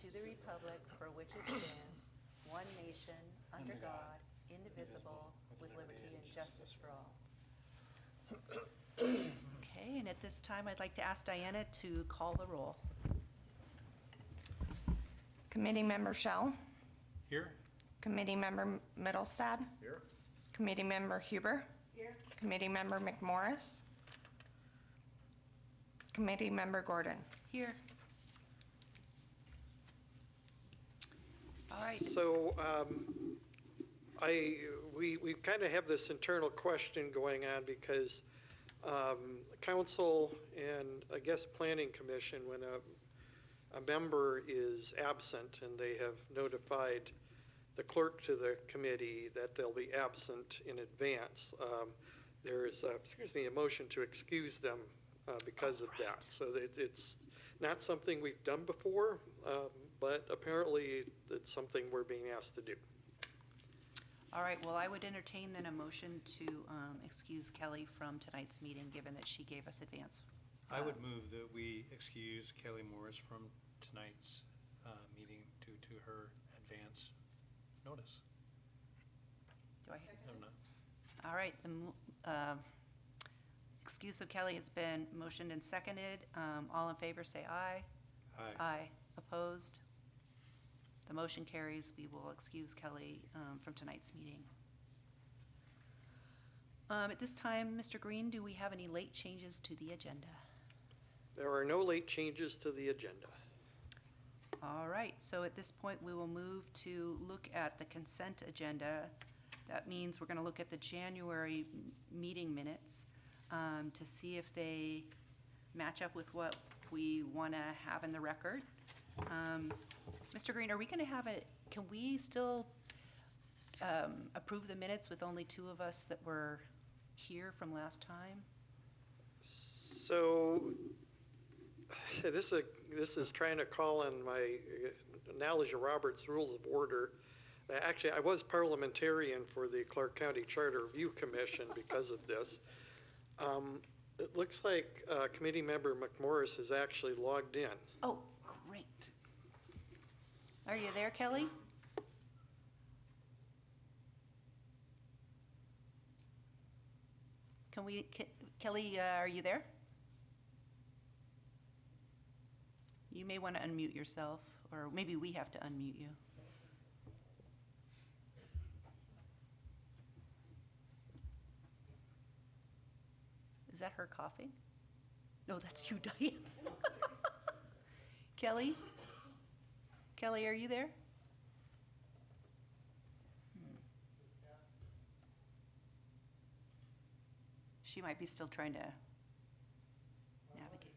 to the republic for which it stands, one nation, under God, indivisible, with liberty and justice for all. Okay, and at this time, I'd like to ask Diana to call the roll. Committee Member Shell. Here. Committee Member Middlestad. Here. Committee Member Huber. Here. Committee Member McMorris. Committee Member Gordon. Here. All right. So we kind of have this internal question going on because council and I guess planning commission, when a member is absent and they have notified the clerk to the committee that they'll be absent in advance, there is a motion to excuse them because of that. So it's not something we've done before, but apparently it's something we're being asked to do. All right, well, I would entertain then a motion to excuse Kelly from tonight's meeting, given that she gave us advance. I would move that we excuse Kelly Morris from tonight's meeting due to her advance notice. Do I? I'm not. All right, the excuse of Kelly has been motioned and seconded. All in favor, say aye. Aye. Aye. Opposed? The motion carries. We will excuse Kelly from tonight's meeting. At this time, Mr. Green, do we have any late changes to the agenda? There are no late changes to the agenda. All right, so at this point, we will move to look at the consent agenda. That means we're going to look at the January meeting minutes to see if they match up with what we want to have in the record. Mr. Green, are we going to have can we still approve the minutes with only two of us that were here from last time? So this is trying to call on my knowledge of Robert's Rules of Order. Actually, I was parliamentarian for the Clark County Charter Review Commission because of this. It looks like committee member McMorris is actually logged in. Oh, great. Are you there, Kelly? Kelly, are you there? You may want to unmute yourself, or maybe we have to unmute you. Is that her coughing? No, that's you, Diane. Kelly? Kelly, are you there? She might be still trying to navigate.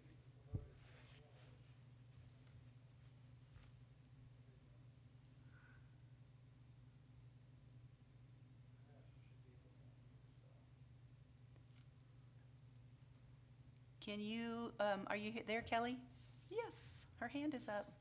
Can you, are you there, Kelly? Yes, her hand is up.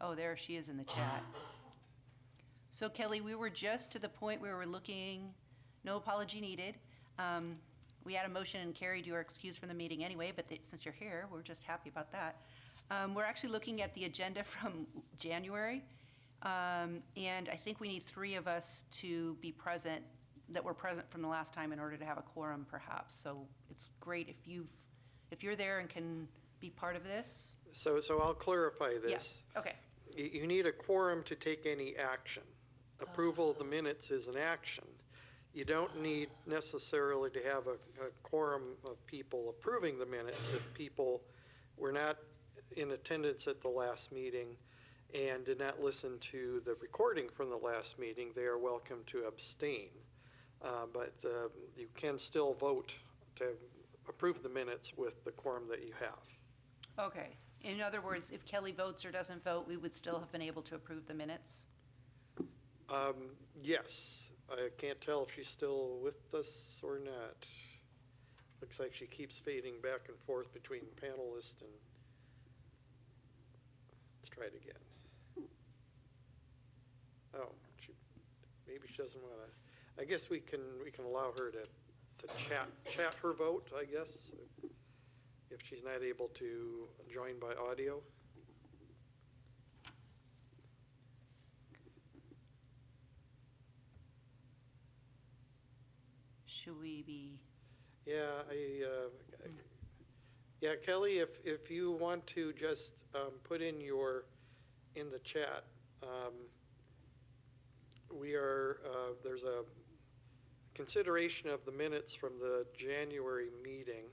Oh, there she is in the chat. So Kelly, we were just to the point where we're looking, no apology needed. We had a motion and carried your excuse from the meeting anyway, but since you're here, we're just happy about that. We're actually looking at the agenda from January, and I think we need three of us to be present, that were present from the last time in order to have a quorum perhaps. So it's great if you're there and can be part of this. So I'll clarify this. Yeah, okay. You need a quorum to take any action. Approval of the minutes is an action. You don't need necessarily to have a quorum of people approving the minutes if people were not in attendance at the last meeting and did not listen to the recording from the last meeting. They are welcome to abstain. But you can still vote to approve the minutes with the quorum that you have. Okay. In other words, if Kelly votes or doesn't vote, we would still have been able to approve the minutes? Yes. I can't tell if she's still with us or not. Looks like she keeps fading back and forth between panelist and, let's try it again. Oh, maybe she doesn't want to, I guess we can allow her to chat her vote, I guess, if she's not able to join by audio. Should we be, Yeah, yeah, Kelly, if you want to just put in the chat, there's a consideration of the minutes from the January meeting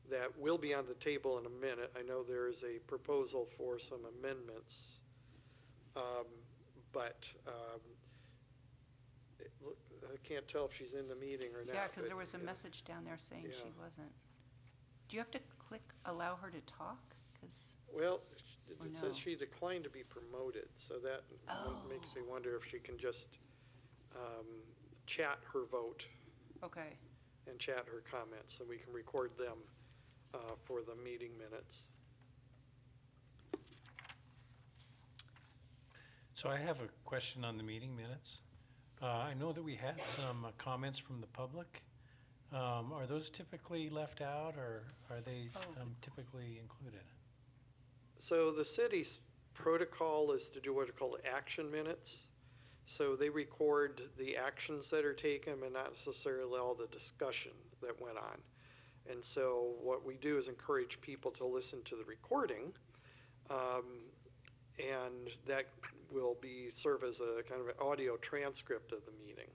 that will be on the table in a minute. I know there is a proposal for some amendments, but I can't tell if she's in the meeting or not. yeah, because but, there was a yeah. message down there saying she Yeah. wasn't. Do you have to click allow her to talk? Because, Well, Or it says no? she declined to be promoted, so that makes me wonder if she can just chat her vote okay, and chat her comments, and we can record them for the meeting minutes. So I have a question on the meeting minutes. I know that we had some comments from the public. Are those typically left out, or are they typically included? So the city's protocol is to do what are called action minutes. So they record the actions that are taken and not necessarily all the discussion that went on. And so what we do is encourage people to listen to the recording, and that will serve as a kind of an audio transcript of the meeting.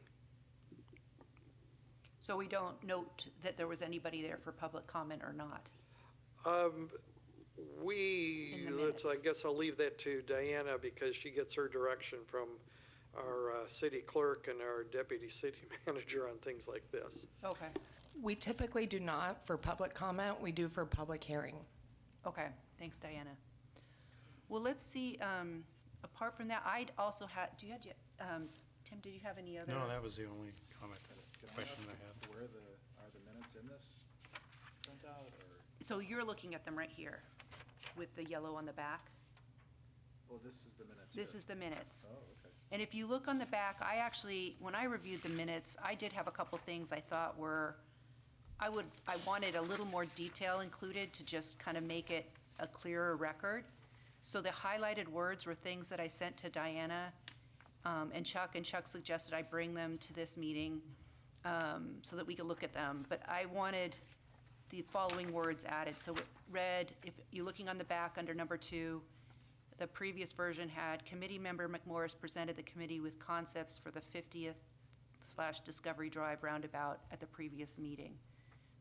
so we don't note that there was anybody there for public comment or not? In the I minutes. guess I'll leave that to Diana because she gets her direction from our city clerk and our deputy city manager on things like this. Okay, We typically do not for public comment, we do for public hearing. okay, thanks, Diana. Well, let's see, apart from that, I'd also had, Tim, did you have any other? No, that was the only comment, question I had. Are the minutes in this printout, or, So you're looking at them right here with the yellow on the back? oh, this is the minutes? This here. is the minutes. Oh, okay. And if you look on the back, when I reviewed the minutes, I did have a couple things I thought I wanted a little more detail included to just kind of make it a clearer record. So the highlighted words were things that I sent to Diana and Chuck suggested I bring them to this meeting so that we could look at them. But I wanted the following words added. So it read, if you're looking on the back under number 2, the previous version had committee member McMorris presented the committee with concepts for the 50th/Discovery Drive roundabout at the previous meeting.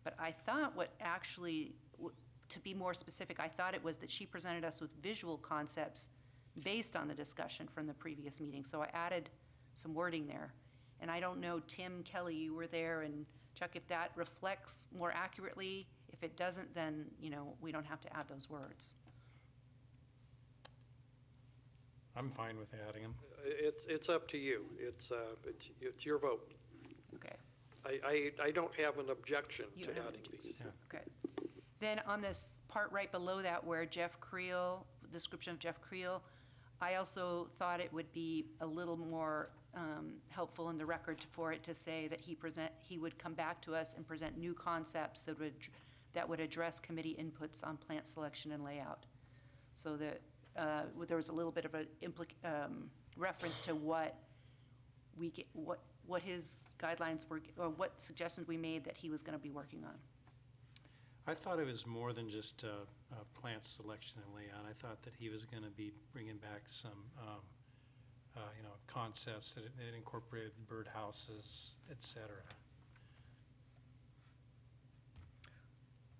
But I thought to be more specific, I thought it was that she presented us with visual concepts based on the discussion from the previous meeting. So I added some wording there. And I don't know, Tim, Kelly, you were there, and Chuck, if that reflects more accurately. If it doesn't, then, we don't have to add those words. I'm fine with adding them. It's up to you. It's your vote. Okay. I don't have an objection You to don't have an adding these. Yeah. Okay. Then on this part right below that where Jeff Creel, description of Jeff Creel, I also thought it would be a little more helpful in the record for it to say that he would come back to us and present new concepts that would address committee inputs on plant selection and layout. So that there was a little bit of a reference to what his guidelines were, or what suggestions we made that he was going to be working on. I thought it was more than just plant selection and layout. I thought that he was going to be bringing back some, concepts that incorporated birdhouses, et cetera.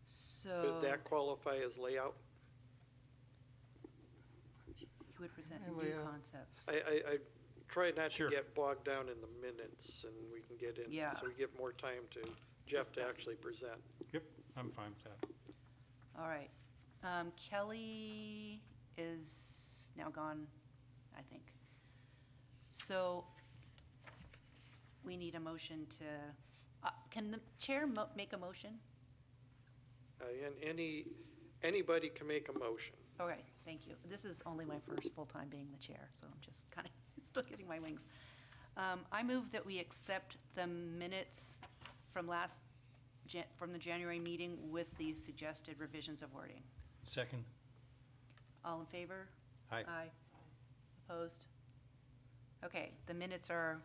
So Would that qualify as layout? he would present And new layout. concepts. I try not to Sure. get bogged down in the minutes, and we can get in, Yeah. so we give more time to Jeff to Discuss. actually present. Yep, I'm fine with that. All right. Kelly is now gone, I think. So we need a motion to, can the chair make a motion? And anybody can make a motion. Okay, thank you. This is only my first full-time being the chair, so I'm just kind of still getting my wings. I move that we accept the minutes from from the January meeting with the suggested revisions of wording. Second. All in favor? Aye. Aye. Opposed? Okay, the minutes are,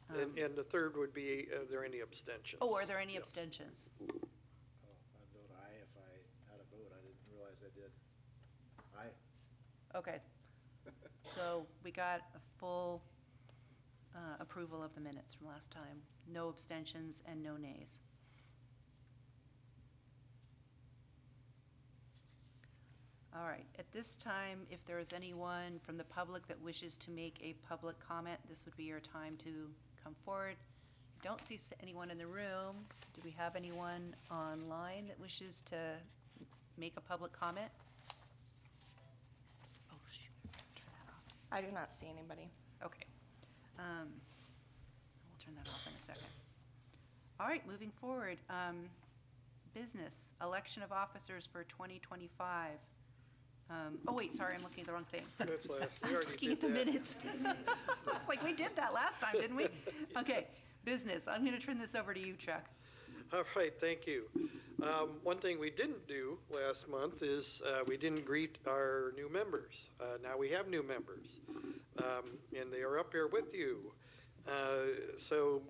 And the third would be, are there any abstentions? oh, are there any Yes. abstentions? Oh, I'd vote aye if I had a vote. I didn't realize I did. Aye. Okay. So we got a full approval of the minutes from last time. No abstentions and no nays. All right, at this time, if there is anyone from the public that wishes to make a public comment, this would be your time to come forward. I don't see anyone in the room. Do we have anyone online that wishes to make a public comment? Oh, shoot, turn that off. I do not see anybody. Okay. We'll turn that off in a second. All right, moving forward. Business, election of officers for 2025. Oh, wait, sorry, I'm looking at the wrong thing. That's last, I we was already looking did at the that. minutes. It's like, we did that last time, didn't we? Okay, business. I'm going to turn this over to you, Chuck. All right, thank you. One thing we didn't do last month is we didn't greet our new members. Now we have new members, and they are up here with you. So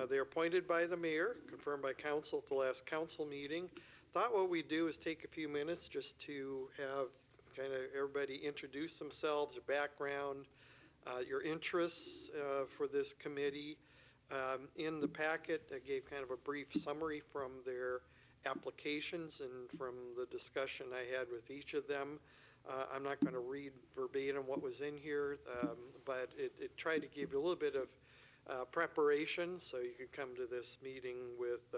they're appointed by the mayor, confirmed by council at the last council meeting. Thought what we'd do is take a few minutes just to have kind of everybody introduce themselves, their background, your interests for this committee. In the packet, I gave kind of a brief summary from their applications and from the discussion I had with each of them. I'm not going to read verbatim what was in here, but it tried to give you a little bit of preparation so you could come to this meeting with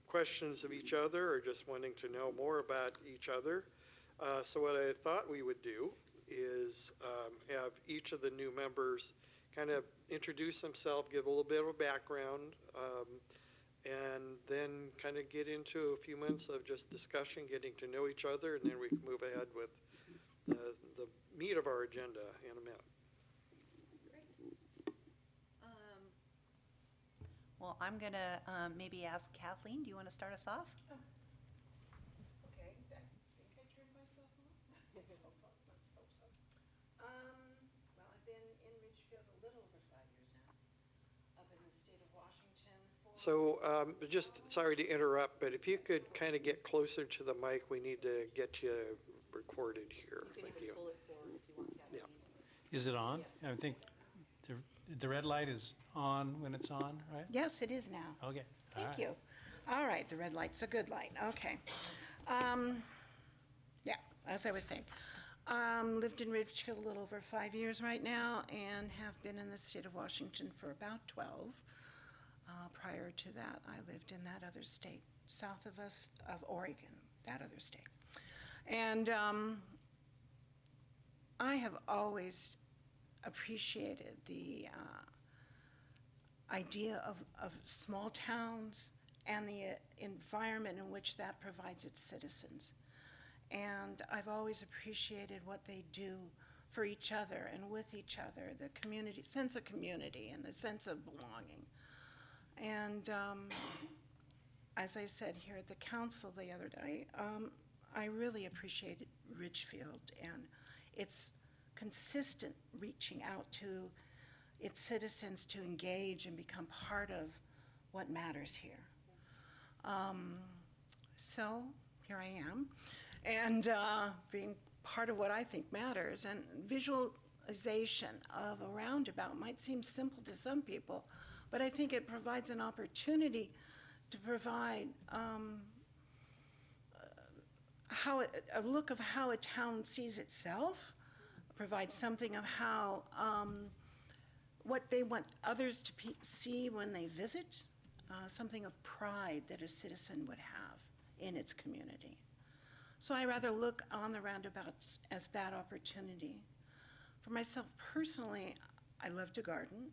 questions of each other or just wanting to know more about each other. So what I thought we would do is have each of the new members kind of introduce themselves, give a little bit of a background, and then kind of get into a few minutes of just discussion, getting to know each other, and then we can move ahead with the meat of our agenda in a minute. Well, I'm going to maybe ask Kathleen, do you want to start us off? Okay, I think I turned myself on. Let's hope so. Well, I've been in Ridgefield a little over 5 years now, up in the state of Washington for. So just, sorry to interrupt, but if you could kind of get closer to the mic, we need to get you recorded here. Thank you. pull it forward if you want, Yeah. Is it on? I think the red light is on when it's on, right? Yes, it is now. Okay. all Thank right. you. All right, the red light's a good light, okay. Yeah, as I was saying, lived in Ridgefield a little over 5 years right now and have been in the state of Washington for about 12. Prior to that, I lived in that other state, south of us, of Oregon, that other state. And I have always appreciated the idea of small towns and the environment in which that provides its citizens. And I've always appreciated what they do for each other and with each other, the community, sense of community and the sense of belonging. And as I said here at the council the other day, I really appreciated Ridgefield and its consistent reaching out to its citizens to engage and become part of what matters here. So here I am, and being part of what I think matters. And visualization of a roundabout might seem simple to some people, but I think it provides an opportunity to provide a look of how a town sees itself, provides something of how, what they want others to see when they visit, something of pride that a citizen would have in its community. So I rather look on the roundabouts as that opportunity. For myself personally, I love to garden.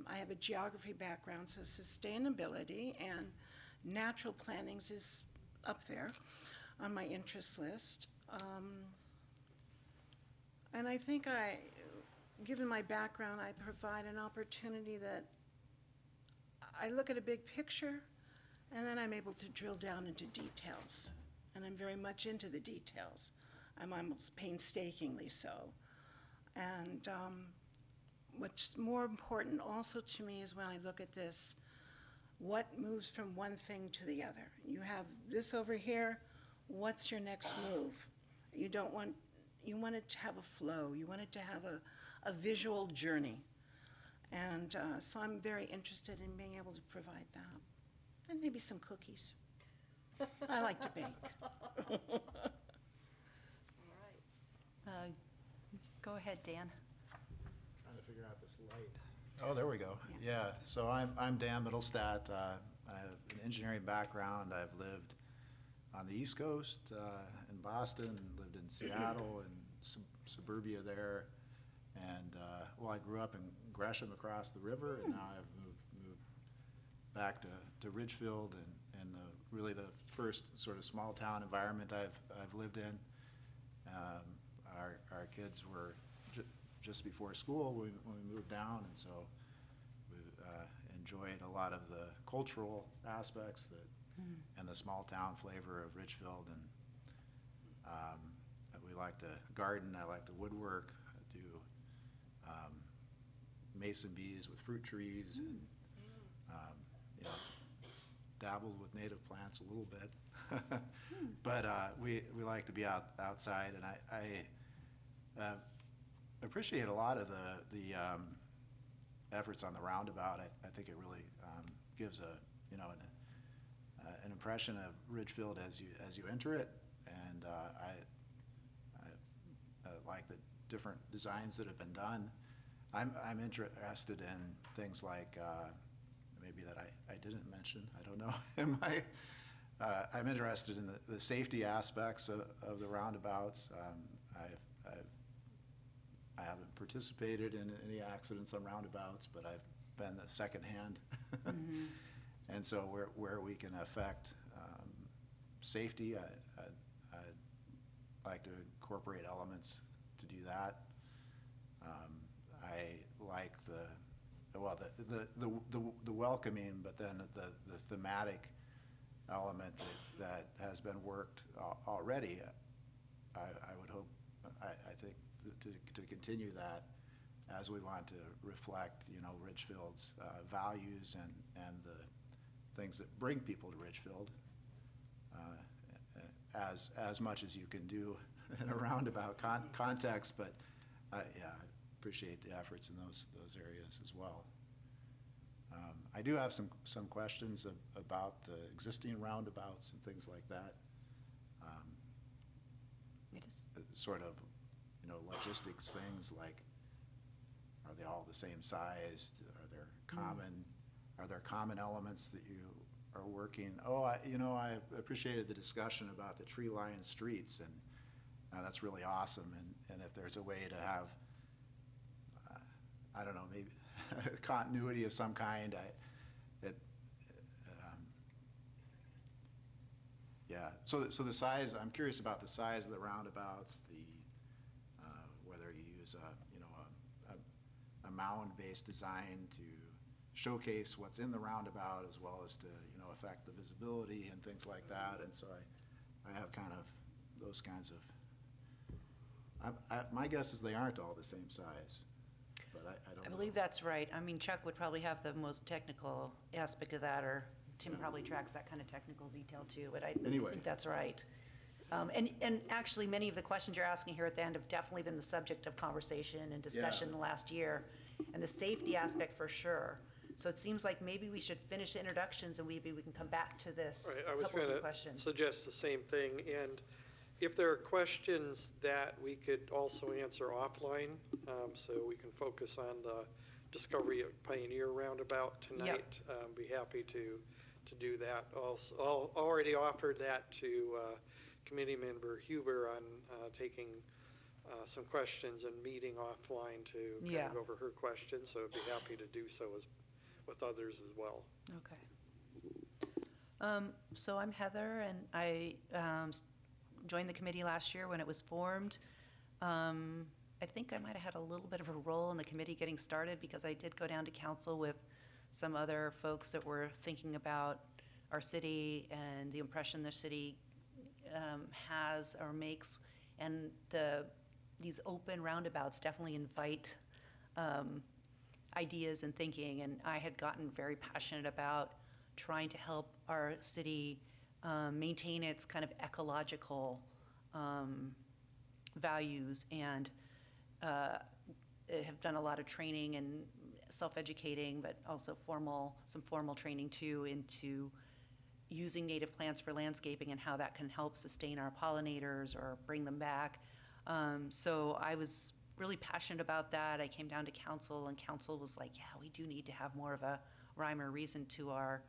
I have a geography background, so sustainability and natural plantings is up there on my interest list. And I think given my background, I provide an opportunity that I look at a big picture, and then I'm able to drill down into details. And I'm very much into the details. I'm almost painstakingly so. And what's more important also to me is when I look at this, what moves from one thing to the other? You have this over here, what's your next move? You want it to have a flow. You want it to have a visual journey. And so I'm very interested in being able to provide that. And maybe some cookies. I like to bake. All right. Go ahead, Dan. Trying to figure out this light. Oh, there we go. Yeah, so I'm Dan Middlestat. I have an engineering background. I've lived on the East Coast, in Boston, lived in Seattle and suburbia there. And, I grew up in Gresham across the river, and now I've moved back to Ridgefield and really the first sort of small town environment I've lived in. Our kids were just before school when we moved down, and so we've enjoyed a lot of the cultural aspects and the small town flavor of Ridgefield. And we like to garden. I like to woodwork. I do mason bees with fruit trees, and dabbled with native plants a little bit. But we like to be outside, and I appreciate a lot of the efforts on the roundabout. I think it really gives an impression of Ridgefield as you enter it, and I like the different designs that have been done. I'm interested in things like maybe that I didn't mention. I don't know. I'm interested in the safety aspects of the roundabouts. I haven't participated in any accidents on roundabouts, but I've been the secondhand. Mm-hmm. And so where we can affect safety, I like to incorporate elements to do that. I like the welcoming, but then the thematic element that has been worked already. I would hope, I think, to continue that as we want to reflect, Ridgefield's values and the things that bring people to Ridgefield, as much as you can do in a roundabout context. But I appreciate the efforts in those areas as well. I do have some questions about the existing roundabouts and things like that. Sort of, logistics things like, are they all the same size? Are there common elements that you are working? I appreciated the discussion about the tree-lined streets, and that's really awesome. And if there's a way to have, I don't know, maybe continuity of some kind, So the size, I'm curious about the size of the roundabouts, whether you use a mound-based design to showcase what's in the roundabout, as well as to affect the visibility and things like that. And so I have kind of those kinds of. My guess is they aren't all the same size, but I don't know. I believe that's right. I mean, Chuck would probably have the most technical aspect of that, or Tim probably tracks that kind of technical detail too, but I think that's right. And actually, many of the questions you're asking here at the end have definitely been the subject of conversation and discussion in the last year, and the safety aspect for sure. So it seems like maybe we should finish the introductions and maybe we can come back to this. Right, I was couple going of to questions. suggest the same thing, and if there are questions that we could also answer offline, so we can focus on the Discovery of Pioneer Roundabout tonight, be happy to do that. Also, already offered that to committee member Huber on taking some questions and meeting offline to kind of go over her questions, so I'd be happy to do so with others as well. Okay. So I'm Heather, and I joined the committee last year when it was formed. I think I might have had a little bit of a role in the committee getting started because I did go down to council with some other folks that were thinking about our city and the impression the city has or makes. And these open roundabouts definitely invite ideas and thinking. And I had gotten very passionate about trying to help our city maintain its kind of ecological values, and have done a lot of training and self-educating, but also some formal training too into using native plants for landscaping and how that can help sustain our pollinators or bring them back. So I was really passionate about that. I came down to council, and council was like, yeah, we do need to have more of a rhyme or reason to our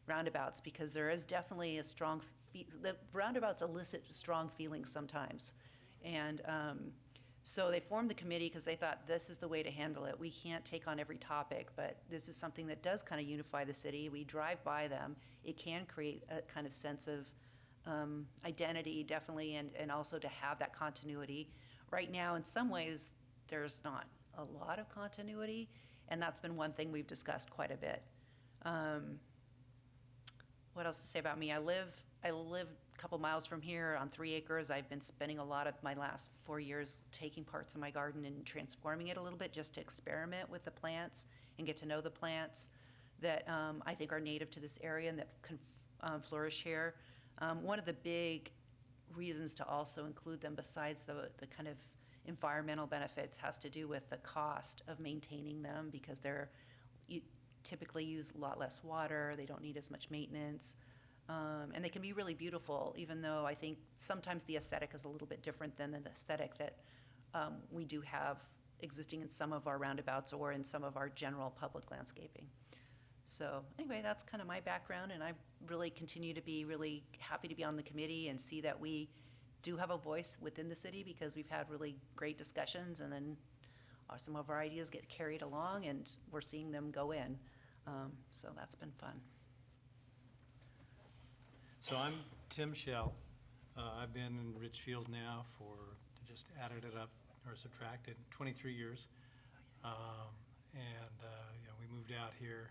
roundabouts, because there is definitely a strong, the roundabouts elicit strong feelings sometimes. And so they formed the committee because they thought this is the way to handle it. We can't take on every topic, but this is something that does kind of unify the city. We drive by them. It can create a kind of sense of identity, definitely, and also to have that continuity. Right now, in some ways, there's not a lot of continuity, and that's been one thing we've discussed quite a bit. What else to say about me? I live a couple miles from here on 3 acres. I've been spending a lot of my last 4 years taking parts of my garden and transforming it a little bit just to experiment with the plants and get to know the plants that I think are native to this area and that can flourish here. One of the big reasons to also include them, besides the kind of environmental benefits, has to do with the cost of maintaining them, because you typically use a lot less water, they don't need as much maintenance, and they can be really beautiful, even though I think sometimes the aesthetic is a little bit different than the aesthetic that we do have existing in some of our roundabouts or in some of our general public landscaping. So anyway, that's kind of my background, and I really continue to be really happy to be on the committee and see that we do have a voice within the city, because we've had really great discussions, and then some of our ideas get carried along and we're seeing them go in. So that's been fun. So I'm Tim Shell. I've been in Ridgefield now for, just added it up or subtracted, 23 years. We moved out here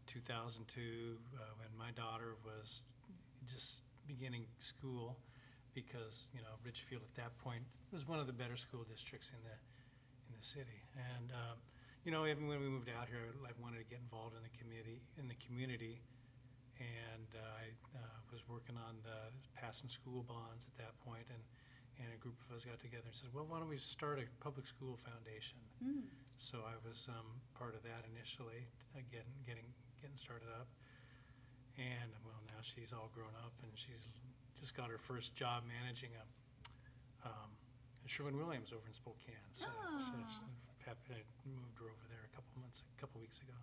2002 when my daughter was just beginning school, because Ridgefield at that point was one of the better school districts in the city. And even when we moved out here, I wanted to get involved in the community, and I was working on passing school bonds at that point, and a group of us got together and said, well, why don't we start a public school foundation? So I was part of that initially, getting started up. And well, now she's all grown up, and she's just got her first job managing a Sherwin-Williams over in Spokane. So I moved her over there a couple weeks ago.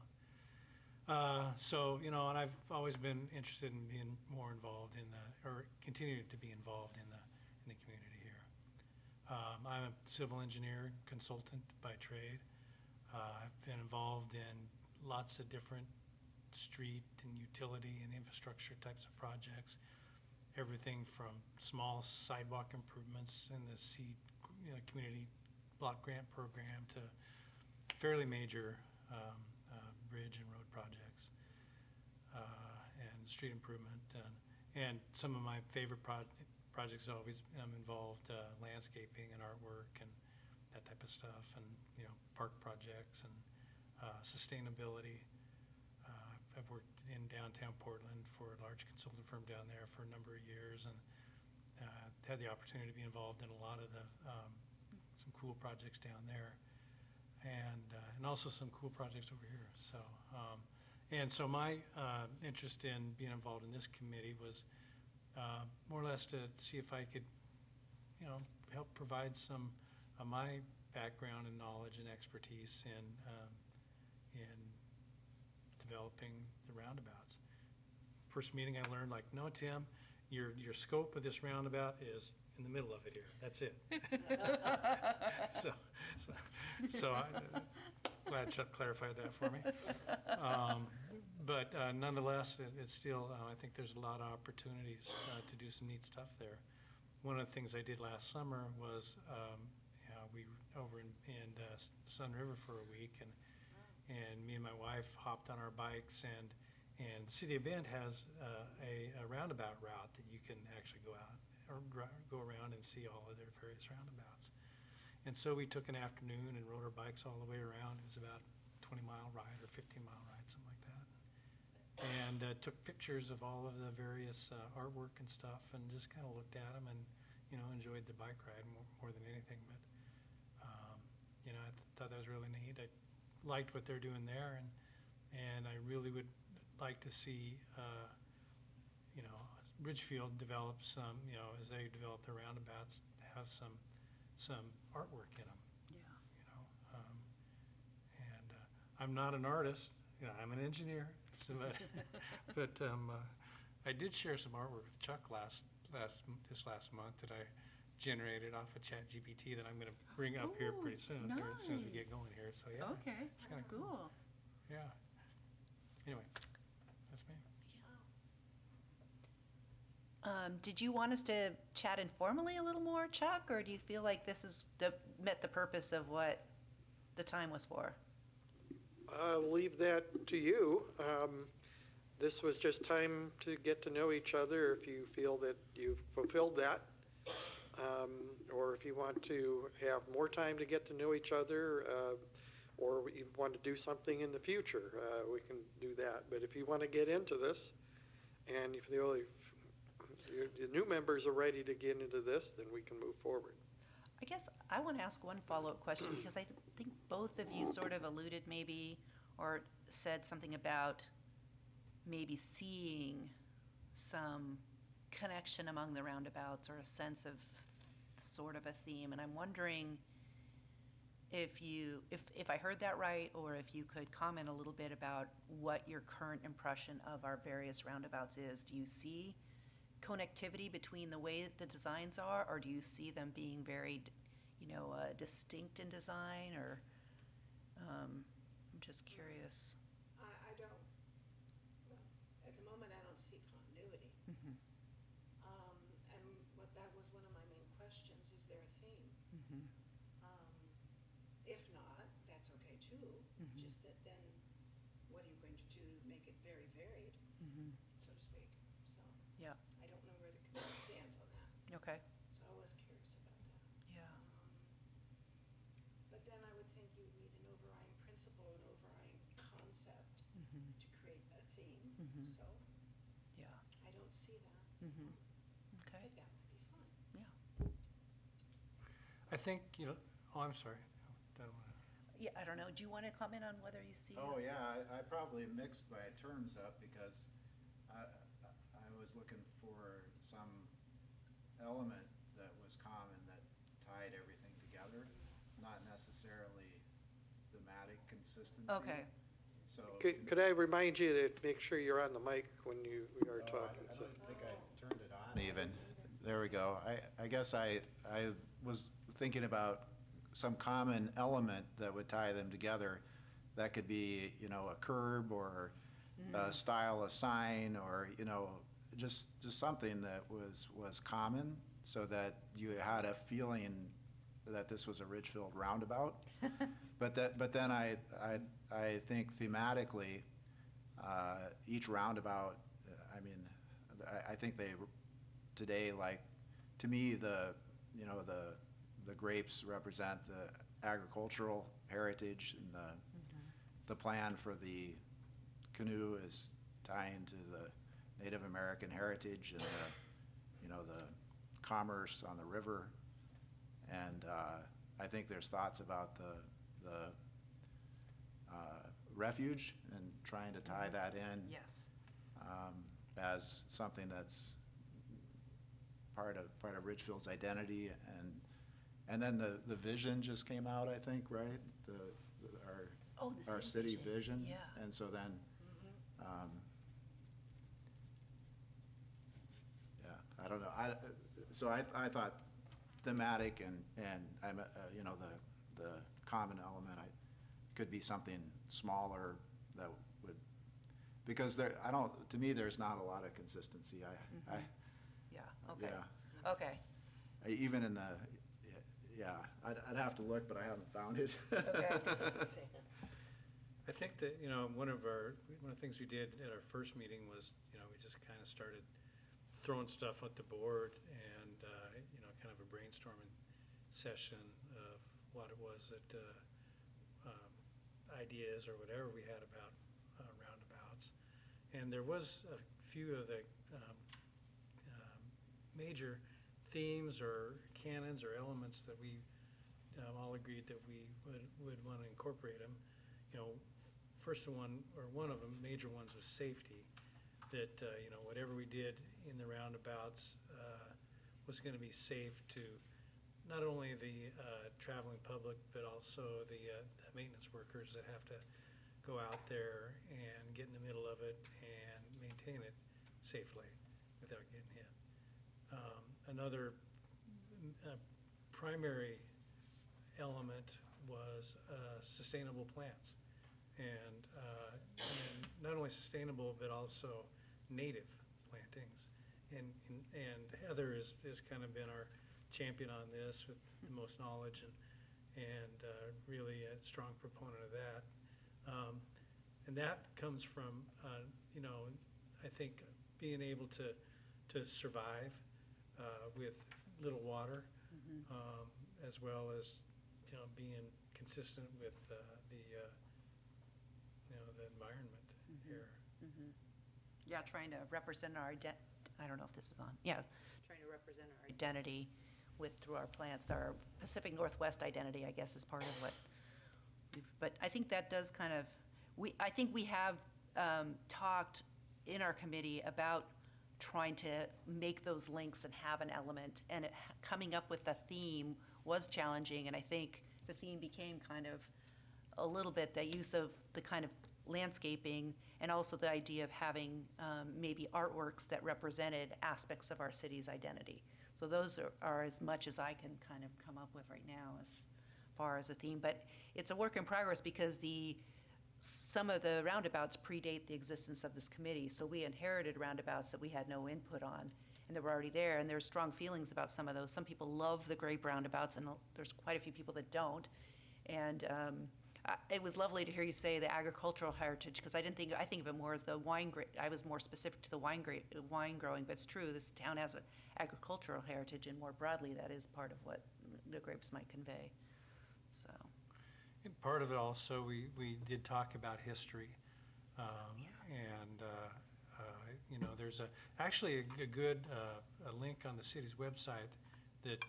And I've always been interested in being more involved or continuing to be involved in the community here. I'm a civil engineer consultant by trade. I've been involved in lots of different street and utility and infrastructure types of projects. Everything from small sidewalk improvements in the community block grant program to fairly major bridge and road projects and street improvement. And some of my favorite projects always involved landscaping and artwork and that type of stuff, and park projects and sustainability. I've worked in downtown Portland for a large consulting firm down there for a number of years, and had the opportunity to be involved in a lot of some cool projects down there, and also some cool projects over here. So my interest in being involved in this committee was more or less to see if I could, help provide some of my background and knowledge and expertise in developing the roundabouts. First meeting I learned, no, Tim, your scope of this roundabout is in the middle of it here, that's it. So glad Chuck clarified that for me. But nonetheless, it's still, I think there's a lot of opportunities to do some neat stuff there. One of the things I did last summer was, we were over in Sun River for a week, and me and my wife hopped on our bikes, and the city of Bend has a roundabout route that you can actually go out or go around and see all of their various roundabouts. And so we took an afternoon and rode our bikes all the way around. It was about a 20-mile ride or 15-mile ride, something like that. And took pictures of all of the various artwork and stuff, and just kind of looked at them and, enjoyed the bike ride more than anything. But, I thought that was really neat. I liked what they're doing there, and I really would like to see, Ridgefield develop some, as they develop their roundabouts, have some artwork in them. Yeah. And I'm not an artist, I'm an engineer, so but I did share some artwork with Chuck this last month that I generated off of ChatGPT that I'm gonna bring up here pretty soon, here, as soon as we get nice. going here, so yeah. Okay, It's kinda cool. cool. Yeah. Anyway, that's me. Did you want us to chat informally a little more, Chuck, or do you feel like this is met the purpose of what the time was for? I'll leave that to you. This was just time to get to know each other, if you feel that you've fulfilled that. Or if you want to have more time to get to know each other, or you want to do something in the future, we can do that. But if you want to get into this, and if the new members are ready to get into this, then we can move forward. I guess I want to ask one follow-up question, because I think both of you sort of alluded maybe, or said something about maybe seeing some connection among the roundabouts, or a sense of sort of a theme. And I'm wondering if I heard that right, or if you could comment a little bit about what your current impression of our various roundabouts is. Do you see connectivity between the way the designs are, or do you see them being very, distinct in design, or, I'm just curious. I don't, well, at the moment, I don't see continuity. Mhm. And that was one of my main questions, is there a theme? Mhm. If not, that's okay too, Mhm. just that then, what are you going to do to make it very varied, Mhm. so to speak? So, Yeah, I don't know where the committee stands on that, okay, so I was curious about that. yeah. But then I would think you would need an overriding principle, an overriding concept Mhm. to create a theme, Mhm. so Yeah. I don't see that. Mhm. Okay, But that would be fun. yeah. I think, I'm sorry. I don't wanna- Yeah, I don't know. Do you want to comment on whether you see? Oh, yeah, I probably mixed my terms up because I was looking for some element that was common that tied everything together, not necessarily thematic consistency. Okay. So. Could I remind you to make sure you're on the mic when we are Oh, talking? I don't think I turned it on even. There we go. I guess I was thinking about some common element that would tie them together. That could be, a curb, or a style of sign, or, just something that was common, so that you had a feeling that this was a Ridgefield roundabout. But then I think thematically, each roundabout, I think they today, like, to me, the grapes represent the agricultural heritage, and the plan for the canoe is tying to the Native American heritage, and the commerce on the river. And I think there's thoughts about the refuge, and trying to tie that in Yes. as something that's part of Ridgefield's identity. And then the vision just came out, I think, right? Oh, the Our city vision. vision. Yeah. And so then, yeah. don't know, so I thought thematic and I'm, you know, the common element, could be something smaller that would, because to me, there's not a lot of consistency. Yeah, okay. Yeah. Okay, Even in the, yeah, I'd have to look, but I haven't found it. okay. I think that, you know, one of the things we did at our first meeting was, you know, we just kind of started throwing stuff at the board and, you know, kind of a brainstorming session of what it was that, ideas or whatever we had about roundabouts. And there was a few of the major themes or canons or elements that we all agreed that we would want to incorporate them. You know, one of them, major ones, was safety. That, you know, whatever we did in the roundabouts was going to be safe to not only the traveling public, but also the maintenance workers that have to go out there and get in the middle of it and maintain it safely without getting hit. Another primary element was sustainable plants. And not only sustainable, but also native plantings. And Heather has kind of been our champion on this with the most knowledge and really a strong proponent of that. And that comes from, you know, I think being able to survive with little water, as well as, you know, being consistent with the you know, the environment here. Yeah, trying to represent our I don't know if this is on. Yeah, trying to represent our identity through our plants. Our Pacific Northwest identity, I guess, is part of what but I think that does kind of, I think we have talked in our committee about trying to make those links and have an element, and coming up with a theme was challenging, and I think the theme became kind of a little bit the use of the kind of landscaping, and also the idea of having maybe artworks that represented aspects of our city's identity. So those are as much as I can kind of come up with right now as far as a theme. But it's a work in progress because some of the roundabouts predate the existence of this committee. So we inherited roundabouts that we had no input on, and they were already there. And there's strong feelings about some of those. Some people love the grape roundabouts, and there's quite a few people that don't. And it was lovely to hear you say the agricultural heritage, because I think of it more as the wine grape. I was more specific to the wine growing, but it's true. This town has an agricultural heritage, and more broadly, that is part of what the grapes might convey. So. And part of it also, we did talk about history, and you know, there's actually a good a link on the city's website that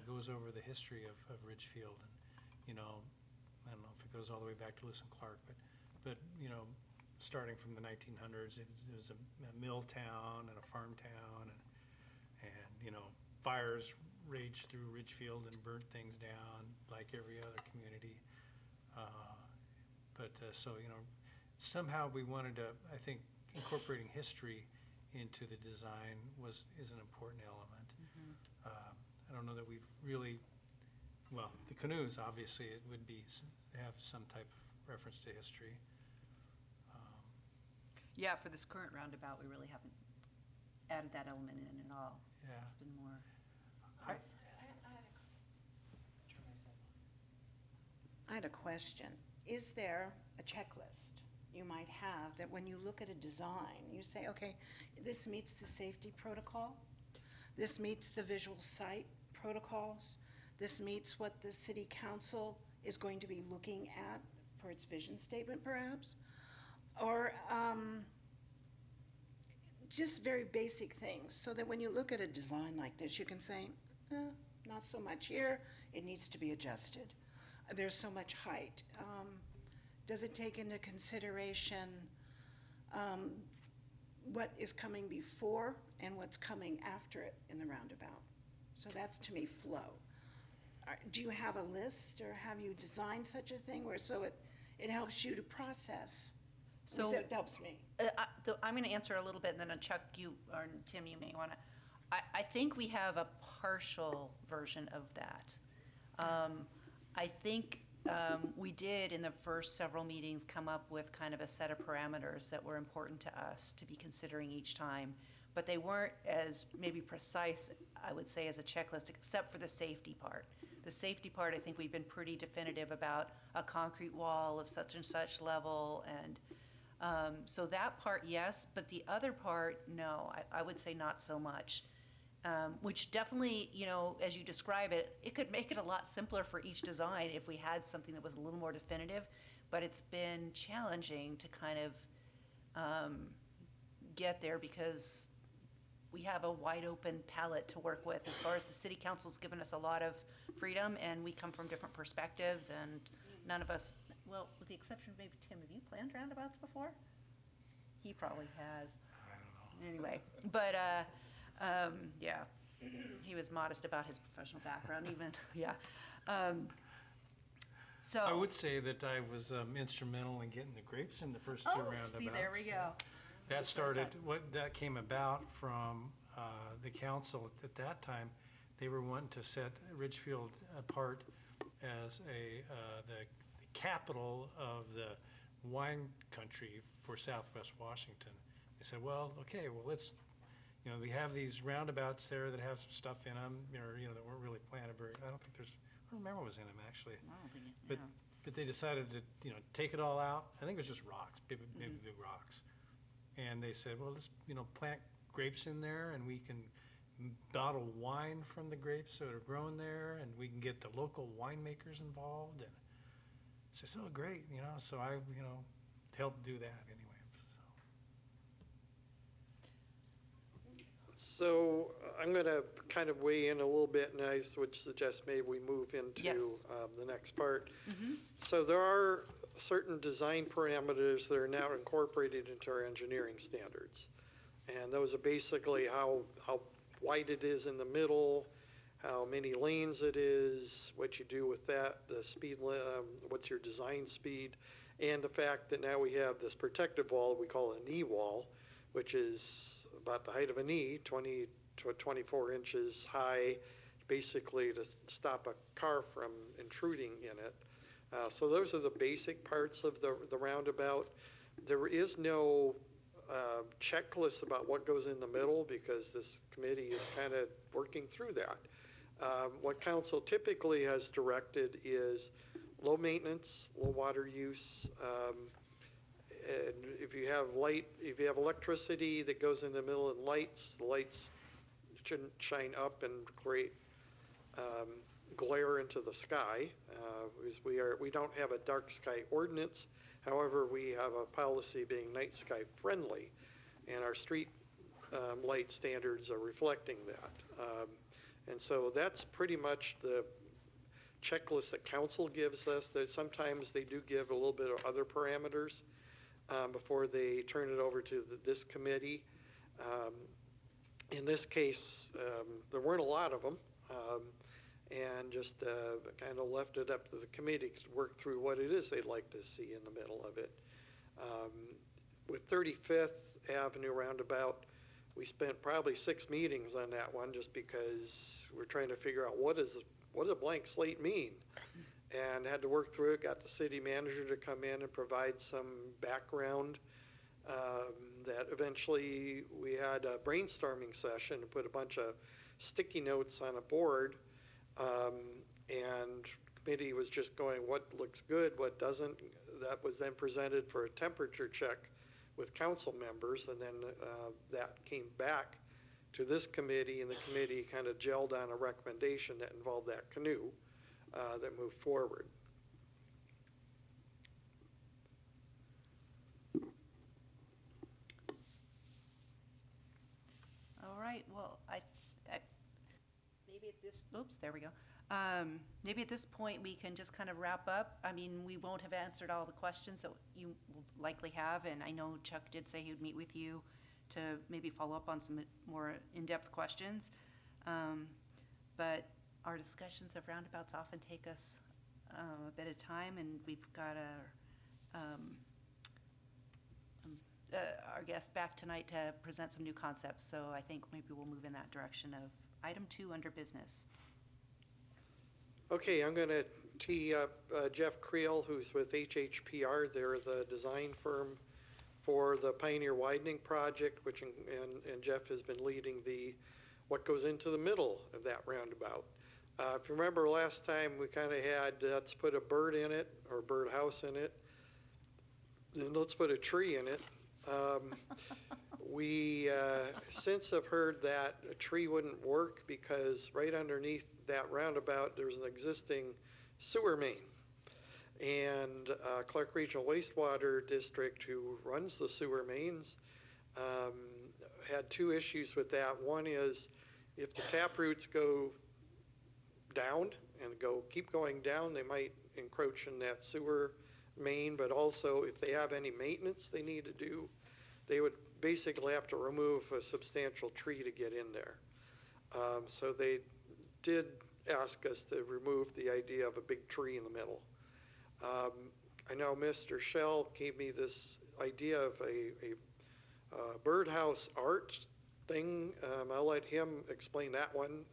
goes over the history of Ridgefield, and you know, I don't know if it goes all the way back to Lewis and Clark, but you know, starting from the 1900s, it was a mill town and a farm town, and you know, fires raged through Ridgefield and burnt things down like every other community. So, you know, somehow we wanted to, I think, incorporating history into the design is an important element. I don't know that we've really, well, the canoes, obviously, it would have some type of reference to history. Yeah, for this current roundabout, we really haven't added that element in at all. Yeah. It's been more. I had a question. Is there a checklist you might have that when you look at a design, you say, okay, this meets the safety protocol, this meets the visual site protocols, this meets what the city council is going to be looking at for its vision statement perhaps? Or just very basic things, so that when you look at a design like this, you can say, not so much here, it needs to be adjusted. There's so much height. Does it take into consideration what is coming before and what's coming after it in the roundabout? So that's, to me, flow. Do you have a list, or have you designed such a thing where so it helps you to process? So it helps me. I'm going to answer a little bit, and then Chuck, you or Tim, you may want to. I think we have a partial version of that. I think we did, in the first several meetings, come up with kind of a set of parameters that were important to us to be considering each time, but they weren't as maybe precise, I would say, as a checklist, except for the safety part. The safety part, I think we've been pretty definitive about a concrete wall of such and such level, and so that part, yes, but the other part, no, I would say not so much. Which definitely, you know, as you describe it, it could make it a lot simpler for each design if we had something that was a little more definitive, but it's been challenging to kind of get there because we have a wide open palette to work with as far as the city council's given us a lot of freedom, and we come from different perspectives, and none of us, well, with the exception of maybe Tim, have you planned roundabouts before? He probably has. I don't know. Anyway, but yeah, he was modest about his professional background even, yeah. So. I would say that I was instrumental in getting the grapes in the first two roundabouts. See, there we go. That started, that came about from the council at that time. They were wanting to set Ridgefield apart as the capital of the wine country for Southwest Washington. They said, well, okay, well, let's, you know, we have these roundabouts there that have some stuff in them, or, you know, that weren't really planted very, I don't think there's, I don't remember what was in them, actually. I don't think it, But, yeah. but they decided to, you know, take it all out. I think it was just rocks, big rocks. And they said, well, let's, you know, plant grapes in there, and we can bottle wine from the grapes that are grown there, and we can get the local winemakers involved. And I said, oh, great, you know, so I, you know, helped do that anyway. So I'm going to kind of weigh in a little bit, and I would suggest maybe we move into Yes. the next part. So there are certain design parameters that are now incorporated into our engineering standards. And those are basically how wide it is in the middle, how many lanes it is, what you do with that, the speed, what's your design speed, and the fact that now we have this protective wall, we call it a knee wall, which is about the height of a knee, 20 to 24 inches high, basically to stop a car from intruding in it. So those are the basic parts of the roundabout. There is no checklist about what goes in the middle because this committee is kind of working through that. What council typically has directed is low maintenance, low water use. And if you have electricity that goes in the middle and lights, the lights shouldn't shine up and create glare into the sky. Because we don't have a dark sky ordinance. However, we have a policy being night sky friendly, and our street light standards are reflecting that. And so that's pretty much the checklist that council gives us. That sometimes they do give a little bit of other parameters before they turn it over to this committee. In this case, there weren't a lot of them, and just kind of left it up to the committee to work through what it is they'd like to see in the middle of it. With 35th Avenue roundabout, we spent probably 6 meetings on that one just because we're trying to figure out what does a blank slate mean? And had to work through it, got the city manager to come in and provide some background. That eventually we had a brainstorming session and put a bunch of sticky notes on a board. And committee was just going, what looks good, what doesn't. That was then presented for a temperature check with council members, and then that came back to this committee, and the committee kind of gelled on a recommendation that involved that canoe that moved forward. All right, well, I maybe at this, oops, there we go. Maybe at this point, we can just kind of wrap up. I mean, we won't have answered all the questions that you will likely have, and I know Chuck did say he would meet with you to maybe follow up on some more in-depth questions. But our discussions of roundabouts often take us a bit of time, and we've got our guest back tonight to present some new concepts, so I think maybe we'll move in that direction of item 2 under business. Okay, I'm going to tee up Jeff Creel, who's with HHPR. They're the design firm for the Pioneer Widening Project, which, and Jeff has been leading what goes into the middle of that roundabout. If you remember last time, we kind of had, let's put a bird in it, or a birdhouse in it, then let's put a tree in it. We since have heard that a tree wouldn't work because right underneath that roundabout, there's an existing sewer main. And Clark Regional Wastewater District, who runs the sewer mains, had 2 issues with that. One is if the tap roots go down and keep going down, they might encroach in that sewer main, but also if they have any maintenance they need to do, they would basically have to remove a substantial tree to get in there. So they did ask us to remove the idea of a big tree in the middle. I know Mr. Shell gave me this idea of a birdhouse art thing. I'll let him explain that one.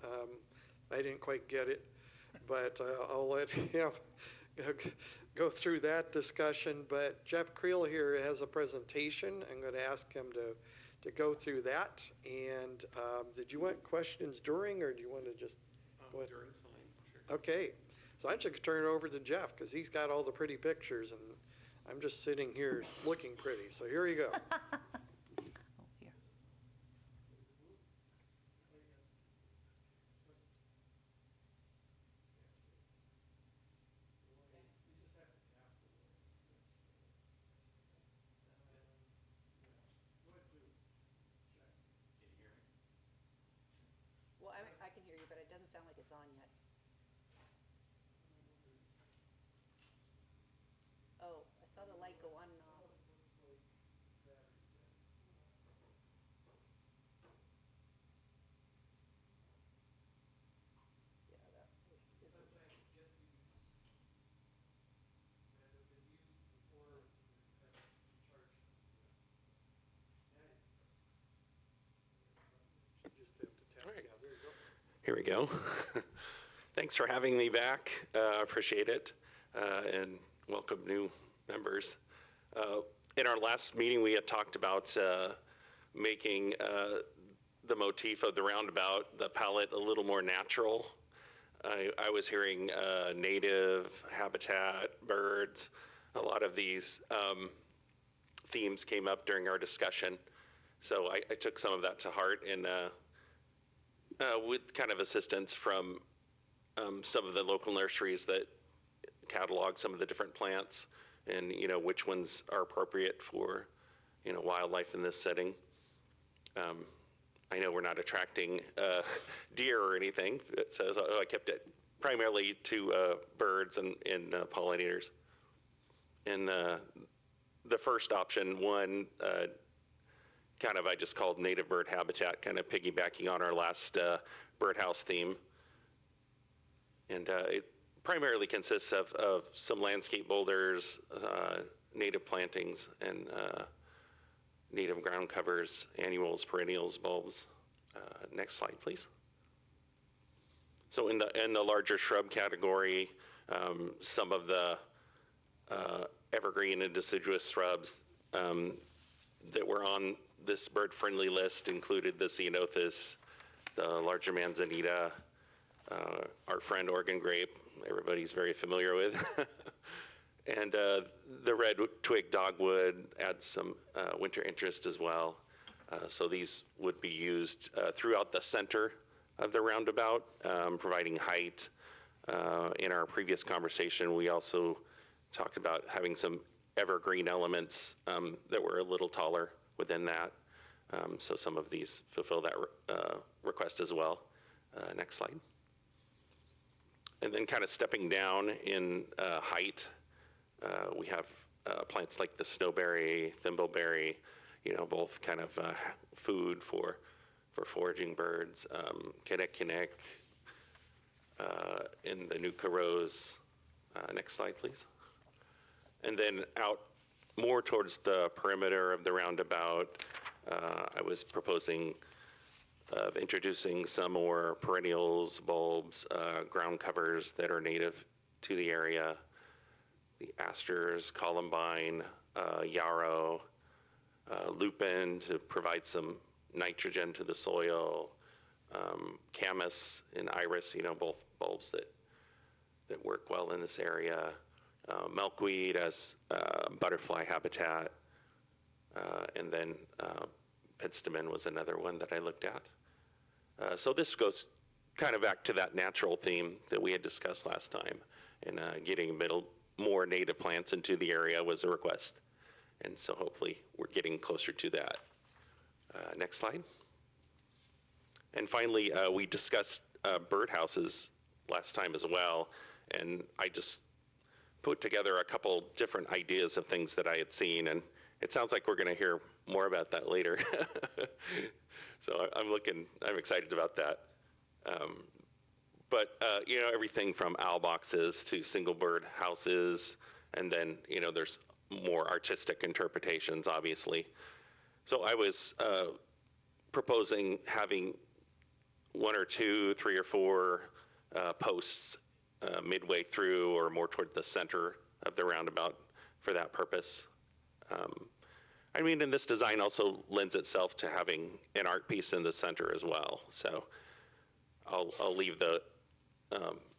I didn't quite get it, but I'll let him go through that discussion. But Jeff Creel here has a presentation. I'm going to ask him to go through that. And did you want questions during, or do you want to just? During's fine, sure. Okay, so I'm just going to turn it over to Jeff because he's got all the pretty pictures and I'm just sitting here looking pretty. So here you go. Oh, here. Well, I can hear you, but it doesn't sound like it's on yet. Oh, I saw the light go on and off. Just have to tap. All right. Yeah, there you go. Here we go. Thanks for having me back. Appreciate it. And welcome new members. In our last meeting, we had talked about making the motif of the roundabout, the palette, a little more natural. I was hearing native habitat, birds. A lot of these themes came up during our discussion. So I took some of that to heart, and with kind of assistance from some of the local nurseries that catalog some of the different plants and, which ones are appropriate for, wildlife in this setting. I know we're not attracting deer or anything, so I kept it primarily to birds and pollinators. And the first option, one, kind of I just called native bird habitat, kind of piggybacking on our last birdhouse theme. And it primarily consists of some landscape boulders, native plantings, and native ground covers, annuals, perennials, bulbs. Next slide, please. So in the larger shrub category, some of the evergreen and deciduous shrubs that were on this bird-friendly list included the ceanothus, the larger manzanita, our friend Oregon grape, everybody's very familiar with, and the red twig dogwood adds some winter interest as well. So these would be used throughout the center of the roundabout, providing height. In our previous conversation, we also talked about having some evergreen elements that were a little taller within that. So some of these fulfill that request as well. Next slide. And then kind of stepping down in height, we have plants like the snowberry, thimbleberry, both kind of food for foraging birds, kinnick, in the Nuka rose. Next slide, please. And then out more towards the perimeter of the roundabout. I was proposing of introducing some more perennials, bulbs, ground covers that are native to the area. The asters, columbine, yarrow, lupin to provide some nitrogen to the soil, camas and iris, both bulbs that work well in this area. Milkweed as butterfly habitat, and then penstemon was another one that I looked at. So this goes kind of back to that natural theme that we had discussed last time, and getting more native plants into the area was a request. And so hopefully we're getting closer to that. Next slide. And finally, we discussed birdhouses last time as well, and I just put together a couple different ideas of things that I had seen, and it sounds like we're going to hear more about that later. So I'm excited about that. But everything from owl boxes to single bird houses, and then there's more artistic interpretations, obviously. So I was proposing having 1 or 2, 3 or 4 posts midway through or more toward the center of the roundabout for that purpose. And this design also lends itself to having an art piece in the center as well. So I'll leave the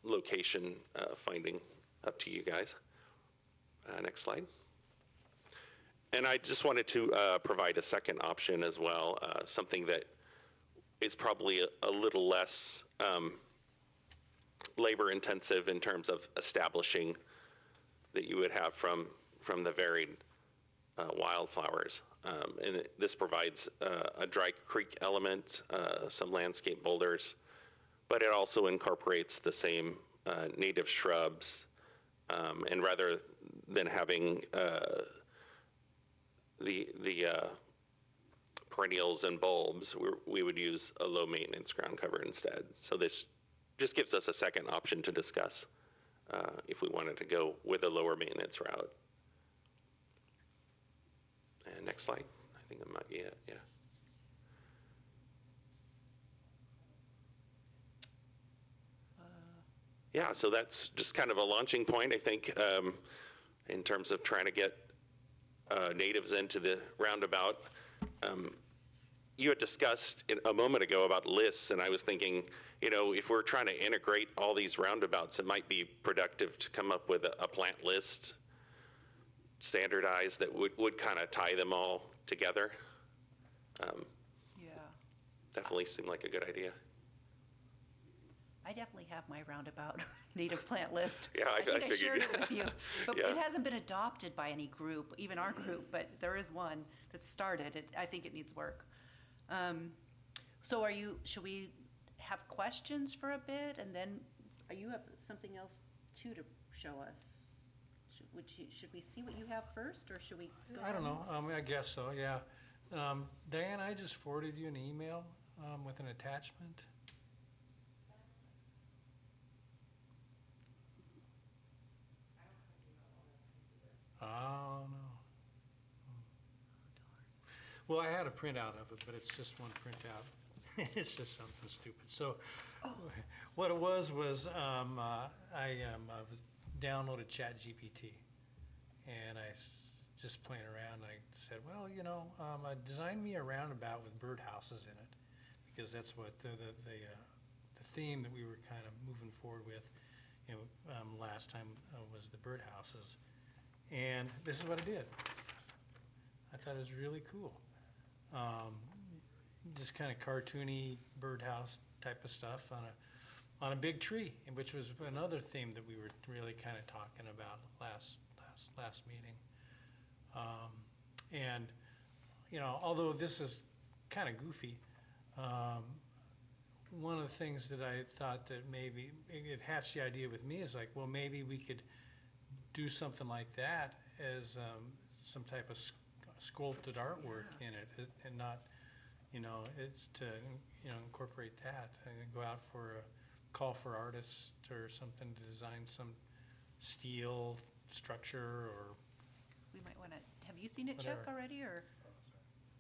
location finding up to you guys. Next slide. And I just wanted to provide a second option as well, something that is probably a little less labor intensive in terms of establishing that you would have from the varied wildflowers. And this provides a dry creek element, some landscape boulders, but it also incorporates the same native shrubs. And rather than having the perennials and bulbs, we would use a low maintenance ground cover instead. So this just gives us a second option to discuss if we wanted to go with a lower maintenance route. And next slide. I think that might be it, yeah. Yeah, so that's just kind of a launching point, I think, in terms of trying to get natives into the roundabout. You had discussed a moment ago about lists, and I was thinking, if we're trying to integrate all these roundabouts, it might be productive to come up with a plant list, standardized, that would kind of tie them all together. Yeah. Definitely seemed like a good idea. I definitely have my roundabout native plant list. Yeah, I think I figured. shared it with you. But Yeah. it hasn't been adopted by any group, even our group, but there is one that started. I think it needs work. So should we have questions for a bit, and then you have something else too to show us? Should we see what you have first, or should we go I don't on know, this? I guess so, yeah. Diane, I just forwarded you an email with an attachment. Oh, no. Well, I had a printout of it, but it's just one printout. It's just something stupid. So what it was I was downloaded ChatGPT, and just playing around, I said, well, design me a roundabout with birdhouses in it, because that's what the theme that we were kind of moving forward with, last time was the birdhouses. And this is what I did. I thought it was really cool. Just kind of cartoony birdhouse type of stuff on a big tree, which was another theme that we were really kind of talking about last meeting. And although this is kind of goofy, one of the things that I thought that maybe it hatched the idea with me is like, well, maybe we could do something like that as some type of sculpted artwork in it, and not, it's to, incorporate that and go out for a call for artists or something to design some steel structure or we might want to, have you seen it, Chuck, Whatever. already, or?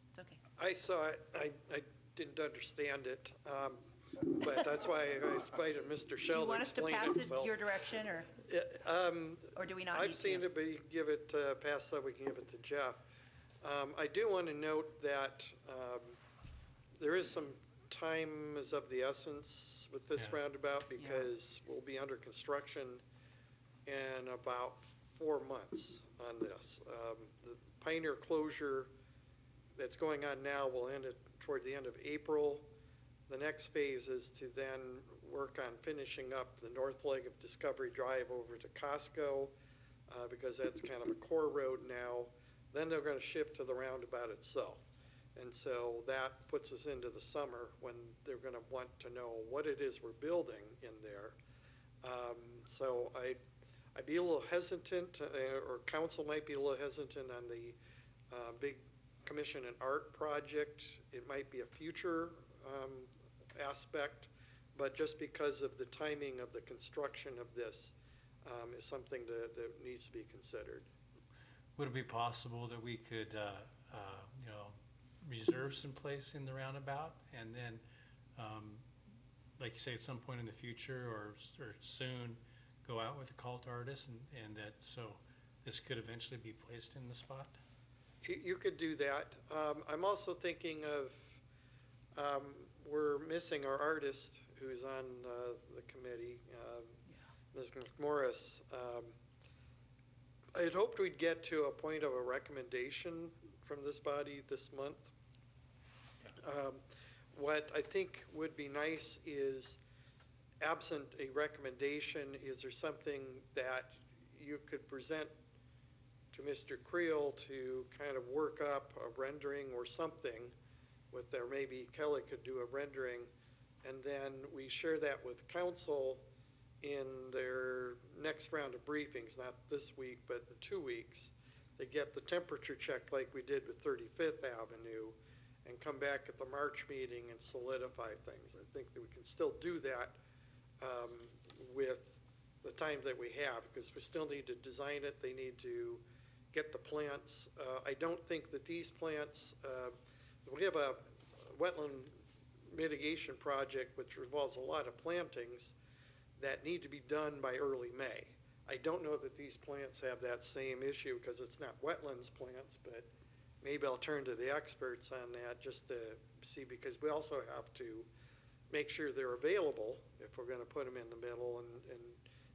It's okay. I saw it, I didn't understand it, but that's why I invited Mr. Do you Shell to want us to explain pass it, it so. your direction, or do we not need to? I've seen it, but you can give it, pass that, we can give it to Jeff. I do want to note that there is some time is of the essence with this Yeah. roundabout because we'll be under construction in about 4 months on this. The Pioneer closure that's going on now will end toward the end of April. The next phase is to then work on finishing up the north leg of Discovery Drive over to Costco, because that's kind of a core road now. Then they're going to shift to the roundabout itself. And so that puts us into the summer when they're going to want to know what it is we're building in there. So I'd be a little hesitant, or council might be a little hesitant on the big commission and art project. It might be a future aspect, but just because of the timing of the construction of this is something that needs to be considered. Would it be possible that we could, reserve some place in the roundabout and then, like you say, at some point in the future or soon, go out with a call to artists and that, so this could eventually be placed in the spot? You could do that. I'm also thinking of, we're missing our artist who's on the committee, Ms. McMorris. I had hoped we'd get to a point of a recommendation from this body this month. What I think would be nice is, absent a recommendation, is there something that you could present to Mr. Creel to kind of work up a rendering or something with there, maybe Kelly could do a rendering, and then we share that with council in their next round of briefings, not this week, but in 2 weeks. They get the temperature check like we did with 35th Avenue and come back at the March meeting and solidify things. I think that we can still do that with the time that we have, because we still need to design it. They need to get the plants. I don't think that these plants, we have a wetland mitigation project which involves a lot of plantings that need to be done by early May. I don't know that these plants have that same issue because it's not wetlands plants, but maybe I'll turn to the experts on that just to see, because we also have to make sure they're available if we're going to put them in the middle, and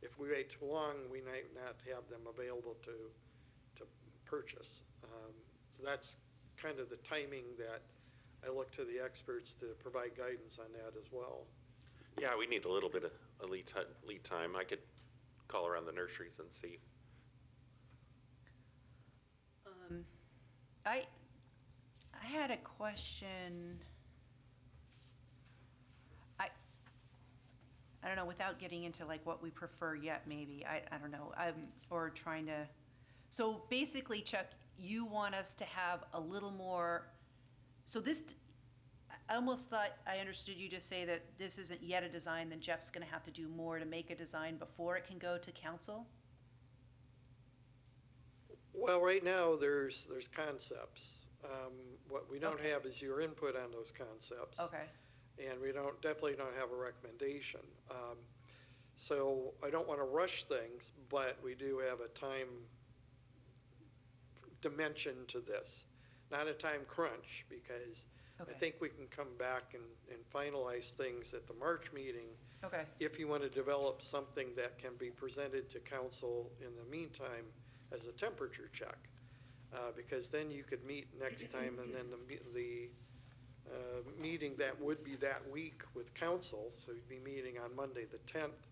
if we wait too long, we might not have them available to purchase. So that's kind of the timing that I look to the experts to provide guidance on that as well. Yeah, we need a little bit of a lead time. I could call around the nurseries and see. I had a question. I don't know, without getting into like what we prefer yet, maybe, I don't know, or trying to, so basically, Chuck, you want us to have a little more, so this, I almost thought I understood you to say that this isn't yet a design, then Jeff's gonna have to do more to make a design before it can go to council? Well, right now, there's concepts. What we don't Okay. have is your input on those concepts. Okay, And we definitely don't have a recommendation. So I don't want to rush things, but we do have a time dimension to this, not a time crunch, because I Okay. think we can come back and finalize things at the March meeting okay, if you want to develop something that can be presented to council in the meantime as a temperature check. Because then you could meet next time, and then the meeting that would be that week with council, so you'd be meeting on Monday the 10th,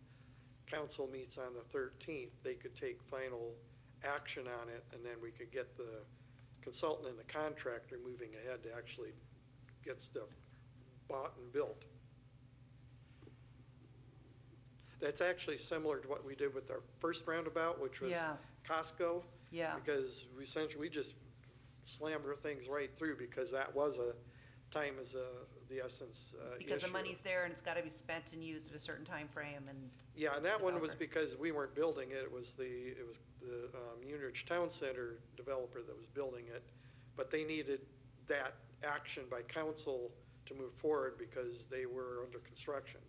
council meets on the 13th, they could take final action on it, and then we could get the consultant and the contractor moving ahead to actually get stuff bought and built. That's actually similar to what we did with our first roundabout, which was Yeah. Costco. yeah, Because we just slammed our things right through, because that was a time as a the essence Because the issue. money's there and it's gotta be spent and used at a certain time frame, and, Yeah, and that one was developer. because we weren't building it, it was the Unitich Town Center developer that was building it, but they needed that action by council to move forward because they were under construction.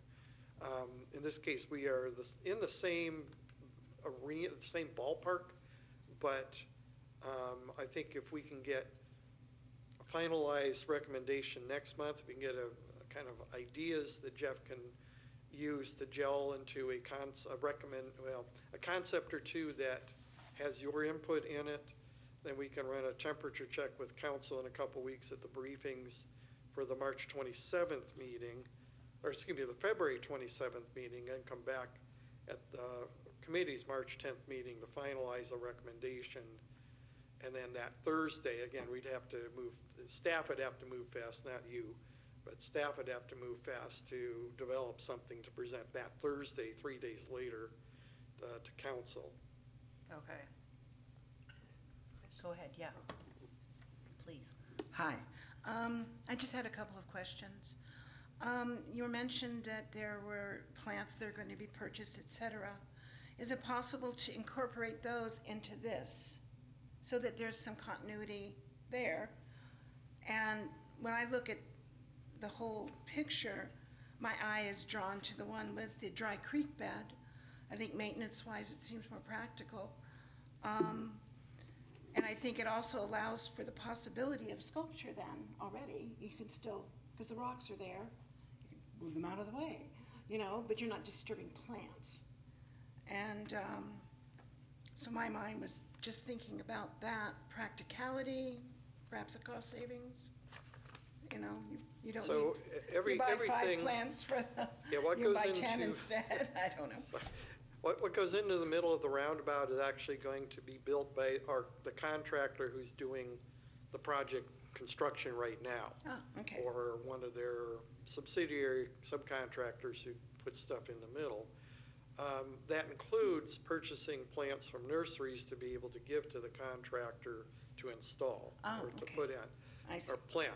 In this case, we are in the same arena, the same ballpark, but I think if we can get a finalized recommendation next month, we can get a kind of ideas that Jeff can use to gel into a concept or two that has your input in it, then we can run a temperature check with council in a couple weeks at the briefings for the March 27th meeting, or excuse me, the February 27th meeting, and come back at the committee's March 10th meeting to finalize a recommendation. And then that Thursday, again, we'd have to move, the staff would have to move fast, not you, but staff would have to move fast to develop something to present that Thursday, 3 days later, to council. okay. Go ahead, yeah. Please. Hi. I just had a couple of questions. You mentioned that there were plants that are going to be purchased, et cetera. Is it possible to incorporate those into this so that there's some continuity there? And when I look at the whole picture, my eye is drawn to the one with the dry creek bed. I think maintenance-wise, it seems more practical. And I think it also allows for the possibility of sculpture then already. You can still, because the rocks are there, you can move them out of the way, but you're not disturbing plants. And so my mind was just thinking about that practicality, perhaps a cost savings. You don't So need, you buy 5 everything, plants for the, Yeah, what you goes buy 10 into- instead, I don't know. what goes into the middle of the roundabout is actually going to be built by the contractor who's doing the project construction right now. Oh, okay. Or one of their subsidiary subcontractors who puts stuff in the middle. That includes purchasing plants from nurseries to be able to give to the contractor to install Oh, or to okay. put in, I see. or plant.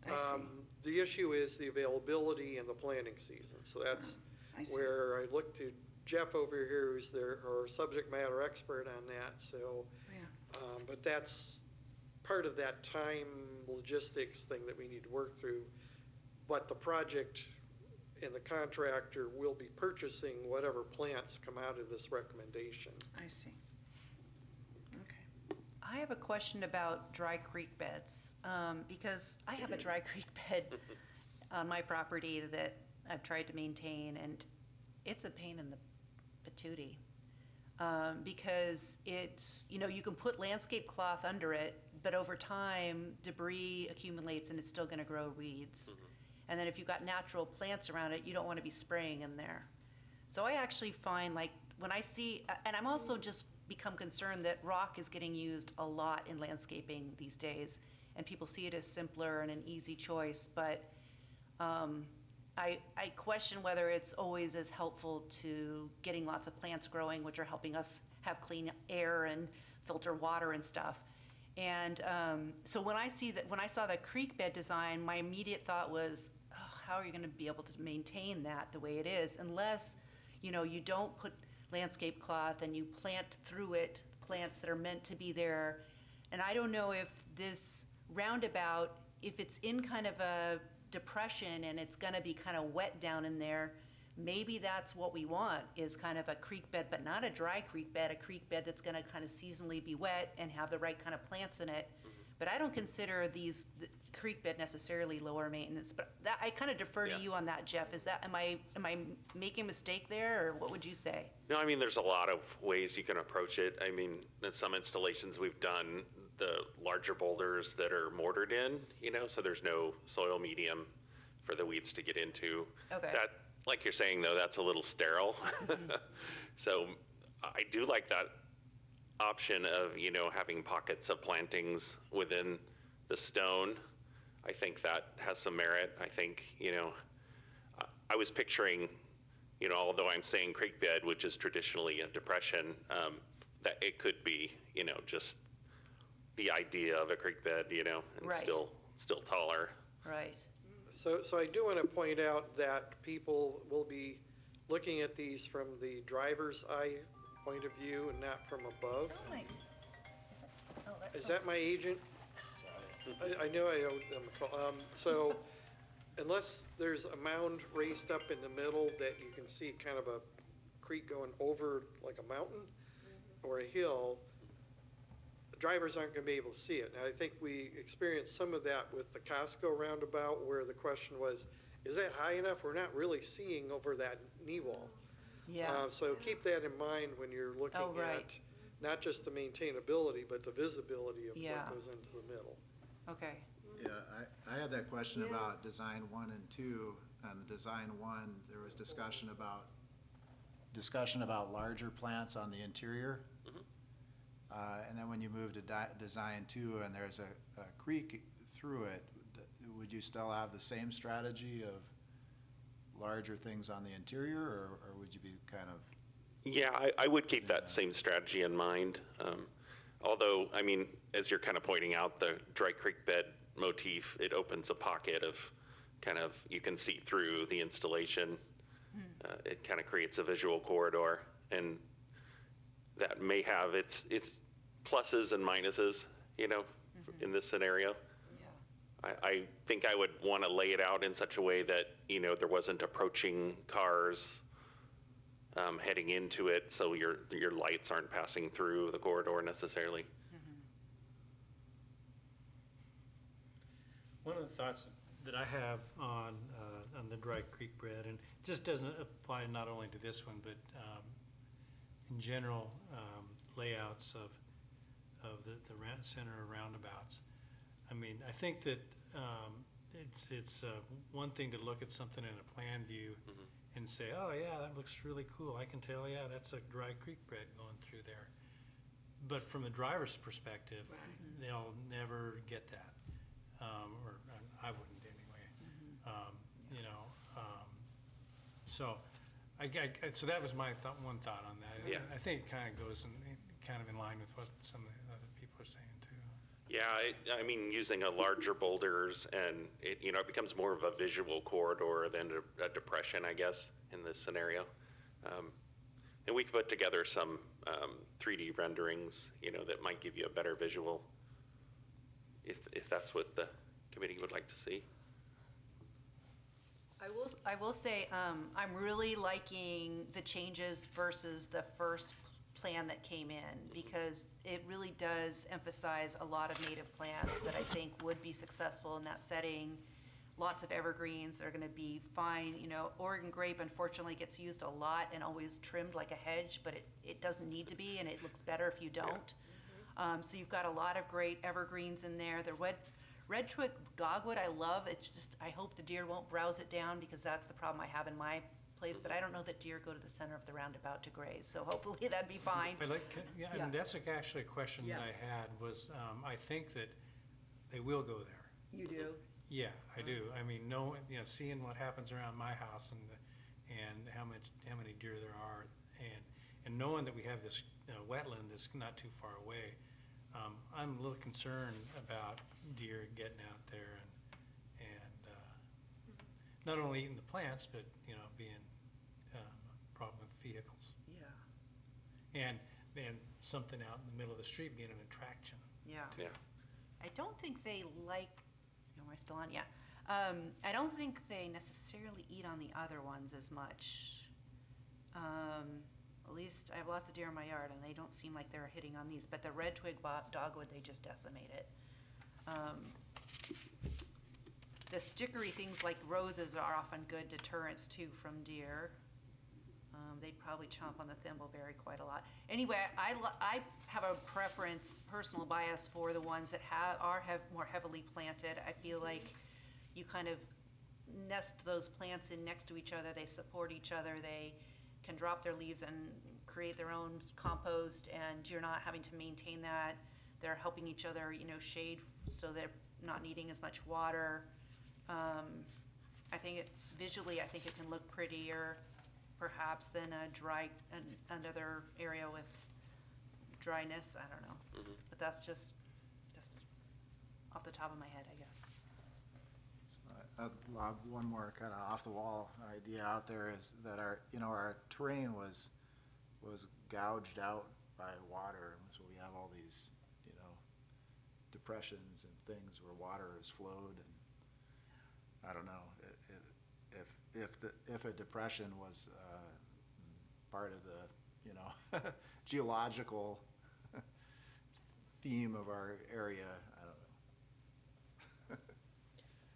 I see. The issue is the availability in the planting season. So that's I see. where I look to Jeff over here, who's our subject matter expert on that. So, Yeah. but that's part of that time logistics thing that we need to work through. But the project and the contractor will be purchasing whatever plants come out of this recommendation. I see. Okay. I have a question about dry creek beds, because I have a dry creek bed on my property that I've tried to maintain, and it's a pain in the patootie. Because it's, you can put landscape cloth under it, but over time, debris accumulates and it's still gonna grow weeds. And then if you've got natural plants around it, you don't wanna be spraying in there. So I actually find, like, when I see, and I'm also just become concerned that rock is getting used a lot in landscaping these days, and people see it as simpler and an easy choice, but I question whether it's always as helpful to getting lots of plants growing, which are helping us have clean air and filter water and stuff. And so when I saw the creek bed design, my immediate thought was, oh, how are you going to be able to maintain that the way it is, unless you don't put landscape cloth and you plant through it plants that are meant to be there. And I don't know if this roundabout, if it's in kind of a depression and it's gonna be kind of wet down in there, maybe that's what we want, is kind of a creek bed, but not a dry creek bed, a creek bed that's gonna kind of seasonally be wet and have the right kind of plants in it. But I don't consider the creek bed necessarily lower maintenance, but that, I kind of defer to Yeah. you on that, Jeff. Is that, am I making a mistake there, or what would you say? No, I mean, there's a lot of ways you can approach it. I mean, in some installations we've done the larger boulders that are mortared in, so there's no soil medium for the weeds to get into. Okay. That, like you're saying though, that's a little sterile. So I do like that option of, having pockets of plantings within the stone. I think that has some merit. I think, I was picturing, although I'm saying creek bed, which is traditionally a depression, that it could be, just the idea of a creek bed, and Right. still taller. Right. So I do want to point out that people will be looking at these from the driver's eye point of view and not from above. Is that my agent? I know I owe them a call. So unless there's a mound raised up in the middle that you can see kind of a creek going over like a mountain or a hill, the drivers aren't going to be able to see it. And I think we experienced some of that with the Costco roundabout where the question was, is that high enough? We're not really seeing over that knee wall. Yeah, So keep that in mind when you're looking Oh, right. at not just the maintainability, but the visibility of Yeah. what goes into the middle. okay. Yeah, I had that question about design 1 and 2. And design 1, there was discussion about larger plants on the interior. And then when you move to design 2 and there's a creek through it, would you still have the same strategy of larger things on the interior, or would you be kind of? Yeah, I would keep that same strategy in mind. Although, I mean, as you're kind of pointing out, the dry creek bed motif, it opens a pocket of kind of, you can see through the installation. It kind of creates a visual corridor, and that may have its pluses and minuses, you know, in this scenario. Yeah. I think I would want to lay it out in such a way that, you know, there wasn't approaching cars heading into it, so your lights aren't passing through the corridor necessarily. One of the thoughts that I have on the dry creek bed, and it just doesn't apply not only to this one, but in general layouts of the center roundabouts. I mean, I think that it's one thing to look at something in a plan view and say, oh yeah, that looks really cool. I can tell, yeah, that's a dry creek bed going through there. But from a driver's perspective, they'll never get that, or I wouldn't anyway. You know, so so that was my one thought on that. Yeah. I think it kind of goes kind of in line with what some of the other people are saying too. Yeah, I mean, using a larger boulders, and it, you know, it becomes more of a visual corridor than a depression, I guess, in this scenario. And we could put together some 3D renderings, you know, that might give you a better visual, if that's what the committee would like to see. I will say, I'm really liking the changes versus the first plan that came in, because it really does emphasize a lot of native plants that I think would be successful in that setting. Lots of evergreens are gonna be fine. You know, Oregon grape unfortunately gets used a lot and always trimmed like a hedge, but it doesn't need to be, and it looks better if you don't. So you've got a lot of great evergreens in there. The red twig dogwood I love. It's just, I hope the deer won't browse it down, because that's the problem I have in my place, but I don't know that deer go to the center of the roundabout to graze, so hopefully that'd be fine. Yeah, and that's actually a question that I had was, I think that they will go there. You do? Yeah, I do. I mean, seeing what happens around my house and how many deer there are, and knowing that we have this wetland that's not too far away, I'm a little concerned about deer getting out there and not only eating the plants, but being a problem with vehicles. Yeah. And something out in the middle of the street being an attraction. Yeah. Yeah. I don't think they like, am I still on? Yeah. I don't think they necessarily eat on the other ones as much. At least I have lots of deer in my yard, and they don't seem like they're hitting on these, but the red twig dogwood, they just decimate it. The stickery things like roses are often good deterrents too from deer. They'd probably chomp on the thimbleberry quite a lot. Anyway, I have a preference, personal bias for the ones that are more heavily planted. I feel like you kind of nest those plants in next to each other. They support each other. They can drop their leaves and create their own compost, and you're not having to maintain that. They're helping each other, shade, so they're not needing as much water. I think visually, I think it can look prettier, perhaps, than another area with dryness. I don't know, but that's just off the top of my head, I guess. lob one more kind of off-the-wall idea out there is that our terrain was gouged out by water. So we have all these, depressions and things where water has flowed, and I don't know if a depression was part of the, geological theme of our area, I don't know.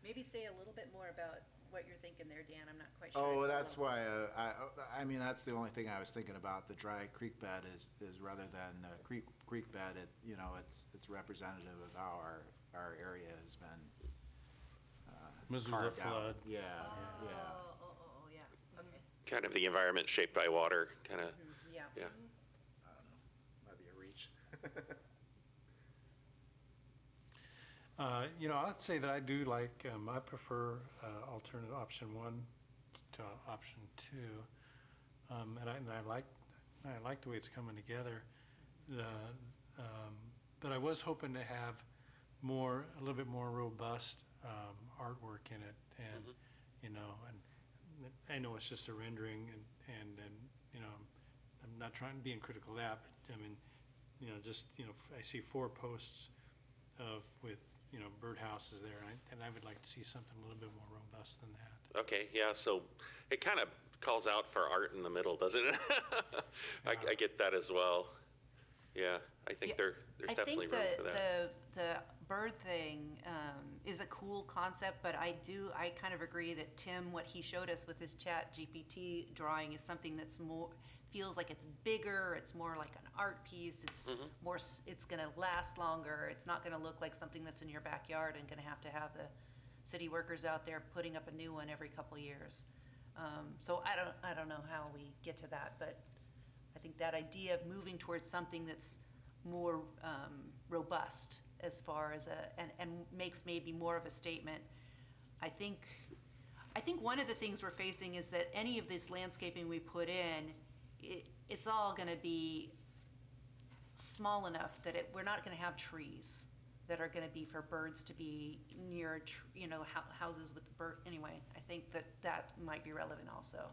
Maybe say a little bit more about what you're thinking there, Dan. I'm not quite sure. Oh, that's why, I mean, that's the only thing I was thinking about. The dry creek bed is rather than creek bed, it's representative of how our area has been Missoula carved out. flood. Yeah, yeah. Oh, yeah, okay, Kind of the environment shaped by water, kind of, yeah. yeah. I don't know, might be a reach. I'd say that I do like, I prefer alternate option 1 to option 2. And I like the way it's coming together. But I was hoping to have a little bit more robust artwork in it, and and I know it's just a rendering, and I'm not being critical of that, but I mean, I see 4 posts with birdhouses there, and I would like to see something a little bit more robust than that. Okay, yeah, so it kind of calls out for art in the middle, doesn't it? I get that as well. Yeah, I think there's definitely room for that. I think the bird thing is a cool concept, but I kind of agree that Tim, what he showed us with his Chat GPT drawing is something that's feels like it's bigger, it's more like an art piece, it's more, it's gonna last longer, it's not gonna look like something that's in your backyard and gonna have to have the city workers out there putting up a new one every couple of years. So I don't know how we get to that, but I think that idea of moving towards something that's more robust as far as and makes maybe more of a statement. I think one of the things we're facing is that any of this landscaping we put in, it's all gonna be small enough that we're not gonna have trees that are gonna be for birds to be near, houses with bird. Anyway, I think that might be relevant also.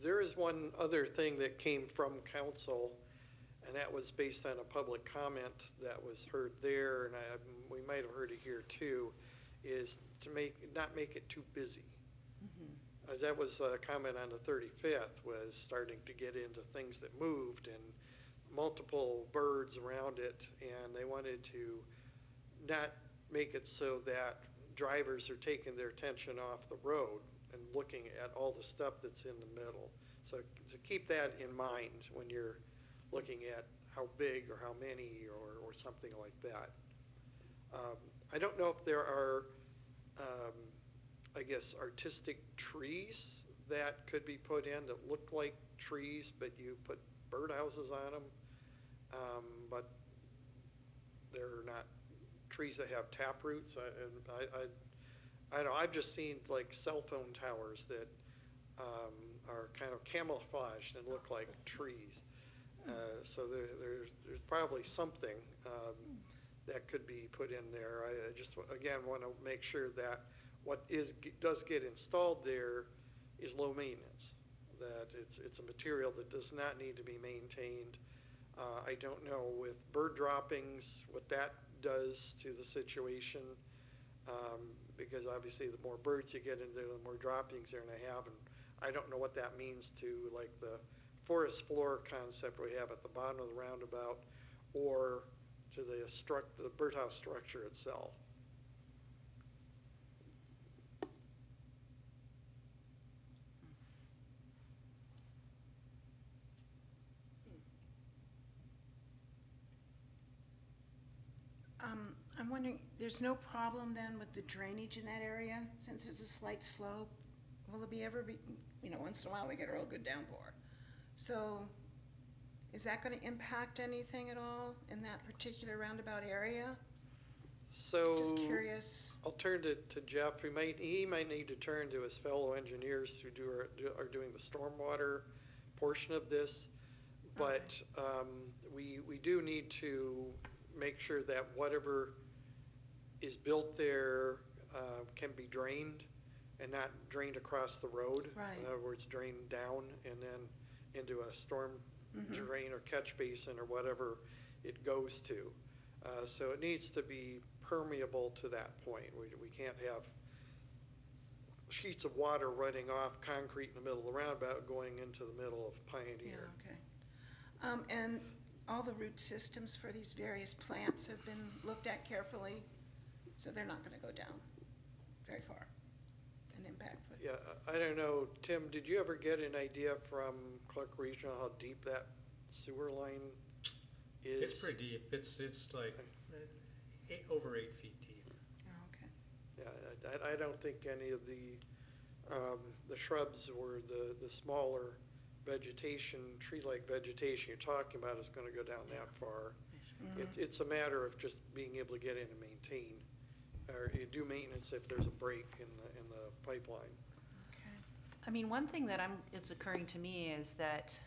There is one other thing that came from council, and that was based on a public comment that was heard there, and we might have heard it here too, is to not make it too busy. As that was a comment on the 35th, was starting to get into things that moved and multiple birds around it, and they wanted to not make it so that drivers are taking their attention off the road and looking at all the stuff that's in the middle. So keep that in mind when you're looking at how big or how many or something like that. I don't know if there are, artistic trees that could be put in that look like trees, but you put birdhouses on them. But they're not trees that have tap roots. I know, I've just seen like cell phone towers that are kind of camouflaged and look like trees. So there's probably something that could be put in there. I just, again, want to make sure that what does get installed there is low maintenance, that it's a material that does not need to be maintained. I don't know with bird droppings what that does to the situation, because obviously the more birds you get in there, the more droppings they're going to have, and I don't know what that means to like the forest floor concept we have at the bottom of the roundabout, or to the birdhouse structure itself. I'm wondering, there's no problem then with the drainage in that area, since it's a slight slope? Will it ever be, once in a while we get a real good downpour. So is that gonna impact anything at all in that particular roundabout area? So Just curious. I'll turn to Jeff. He might need to turn to his fellow engineers who are doing the stormwater portion of this. But we do need to make sure that whatever is built there can be drained and not drained across the road. Right. In other words, drained down and then into a storm drain or catch basin or whatever it goes to. So it needs to be permeable to that point. We can't have sheets of water running off concrete in the middle of the roundabout going into the middle of Yeah, Pioneer. okay. And all the root systems for these various plants have been looked at carefully, so they're not gonna go down very far and impact what. Yeah, I don't know, Tim, did you ever get an idea from Clark Regional how deep that sewer line is? It's pretty deep. It's like over 8 feet deep. Oh, okay. Yeah, I don't think any of the shrubs or the smaller vegetation, tree-like vegetation you're talking about is gonna go down that far. It's a matter of just being able to get in and maintain, or you do maintenance if there's a break in the pipeline. Okay. I mean, one thing that it's occurring to me is that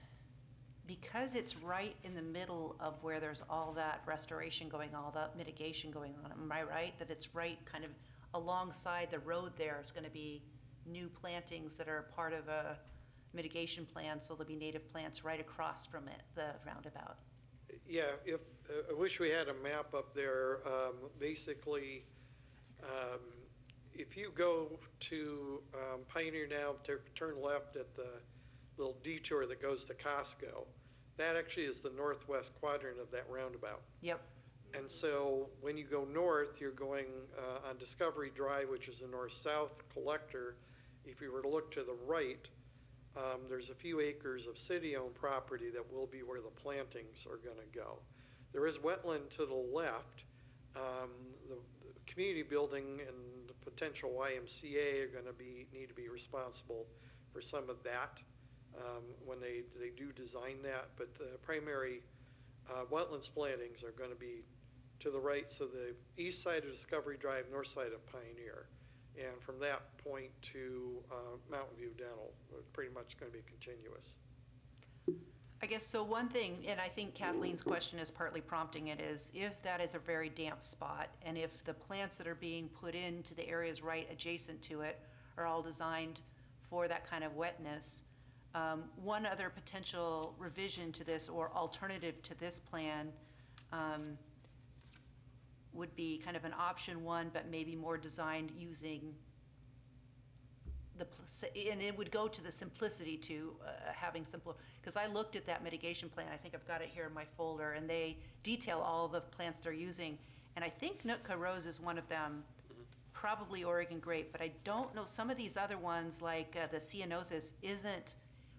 because it's right in the middle of where there's all that restoration going, all that mitigation going on, am I right? That it's right kind of alongside the road there is gonna be new plantings that are part of a mitigation plan, so there'll be native plants right across from it, the roundabout. Yeah, I wish we had a map up there. Basically, if you go to Pioneer now, turn left at the little detour that goes to Costco, that actually is the northwest quadrant of that roundabout. Yep. And so when you go north, you're going on Discovery Drive, which is a north-south collector. If you were to look to the right, there's a few acres of city-owned property that will be where the plantings are gonna go. There is wetland to the left. The community building and the potential YMCA are gonna need to be responsible for some of that when they do design that. But the primary wetlands plantings are gonna be to the right, so the east side of Discovery Drive, north side of Pioneer. And from that point to Mountain View Dental, pretty much going to be continuous. I guess, so one thing, and I think Kathleen's question is partly prompting it, is if that is a very damp spot, and if the plants that are being put into the areas right adjacent to it are all designed for that kind of wetness, one other potential revision to this or alternative to this plan would be kind of an option one, but maybe more designed using and it would go to the simplicity to having simple, because I looked at that mitigation plan, I think I've got it here in my folder, and they detail all the plants they're using, and I think Nootka Rose is one of them, probably Oregon grape, but I don't know, some of these other ones, like the ceanothus, isn't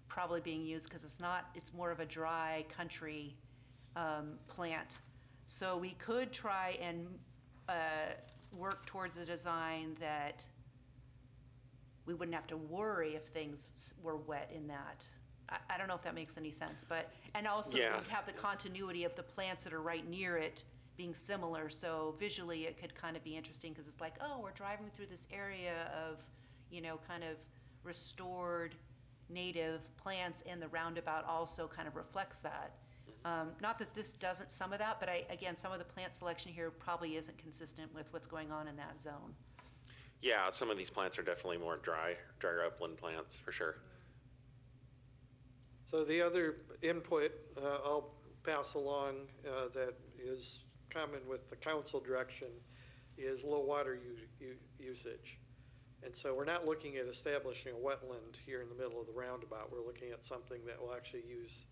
probably being used, because it's more of a dry country plant. So we could try and work towards a design that we wouldn't have to worry if things were wet in that. I don't know if that makes any sense, and also Yeah. we'd have the continuity of the plants that are right near it being similar, so visually it could kind of be interesting, because it's like, oh, we're driving through this area of, kind of restored native plants, and the roundabout also kind of reflects that. Not that this doesn't some of that, but again, some of the plant selection here probably isn't consistent with what's going on in that zone. Yeah, some of these plants are definitely more drier upland plants, for sure. So the other input I'll pass along that is common with the council direction is low water usage. And so we're not looking at establishing a wetland here in the middle of the roundabout. We're looking at something that will actually use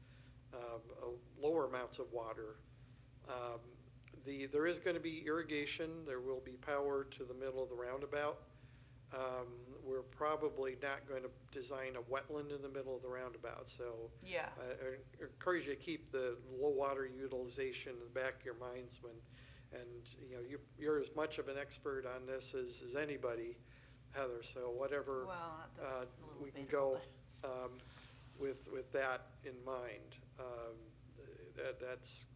lower amounts of water. There is going to be irrigation. There will be power to the middle of the roundabout. We're probably not going to design a wetland in the middle of the roundabout. So Yeah. I encourage you to keep the low water utilization in the back of your minds and you're as much of an expert on this as anybody, Heather. So whatever Well, that's a little we can debatable, go with that in mind. That's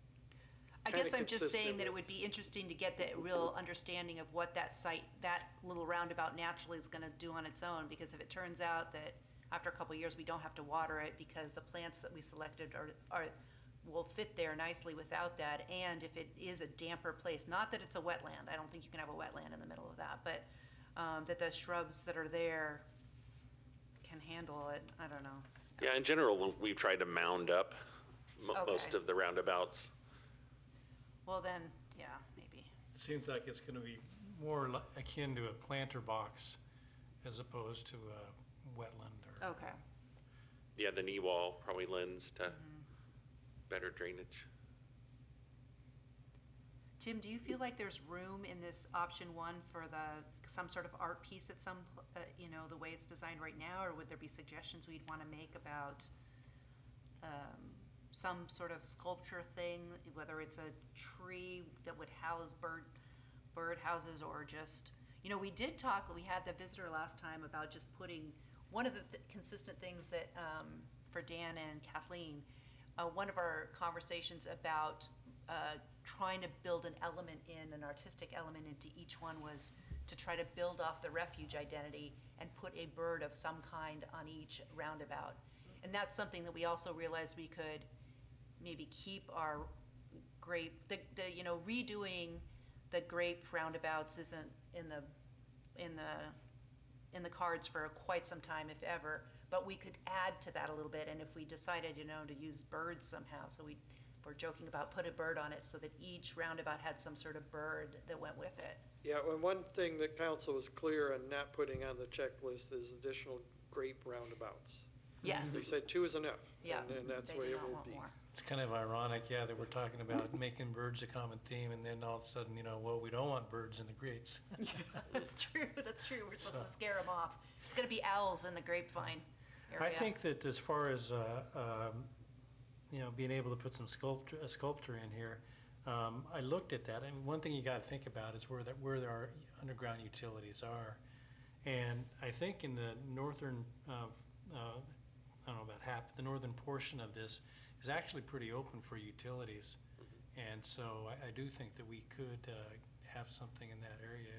I kinda guess I'm just saying consistent that it with- would be interesting to get the real understanding of what that site, that little roundabout naturally is gonna do on its own, because if it turns out that after a couple of years, we don't have to water it because the plants that we selected are will fit there nicely without that, and if it is a damper place, not that it's a wetland, I don't think you can have a wetland in the middle of that, but that the shrubs that are there can handle it, I don't know. Yeah, in general, we've tried to mound up most Okay. of the roundabouts. Well then, yeah, maybe. It seems like it's gonna be more akin to a planter box as opposed to a wetland or. Okay. Yeah, the knee wall probably lends to better drainage. Tim, do you feel like there's room in this option one for some sort of art piece at some, the way it's designed right now, or would there be suggestions we'd want to make about some sort of sculpture thing, whether it's a tree that would house bird houses, or just, we did talk, we had the visitor last time about just putting, one of the consistent things that, for Dan and Kathleen, one of our conversations about trying to build an artistic element into each one was to try to build off the refuge identity and put a bird of some kind on each roundabout. And that's something that we also realized we could maybe keep our redoing the grape roundabouts isn't in the cards for quite some time, if ever, but we could add to that a little bit, and if we decided, to use birds somehow, so we're joking about put a bird on it so that each roundabout had some sort of bird that went with it. Yeah, and one thing that council was clear on not putting on the checklist is additional grape roundabouts. Yes. They said 2 is enough. Yeah. And that's the They way did it not will want be. more. It's kind of ironic, yeah, that we're talking about making birds a common theme, and then all of a sudden, well, we don't want birds in the grapes. That's true. We're supposed to scare them off. It's gonna be owls in the grapevine area. I think that as far as, being able to put some sculpture in here, I looked at that, and one thing you gotta think about is where our underground utilities are. And I think in the northern, I don't know about half, but the northern portion of this is actually pretty open for utilities. And so I do think that we could have something in that area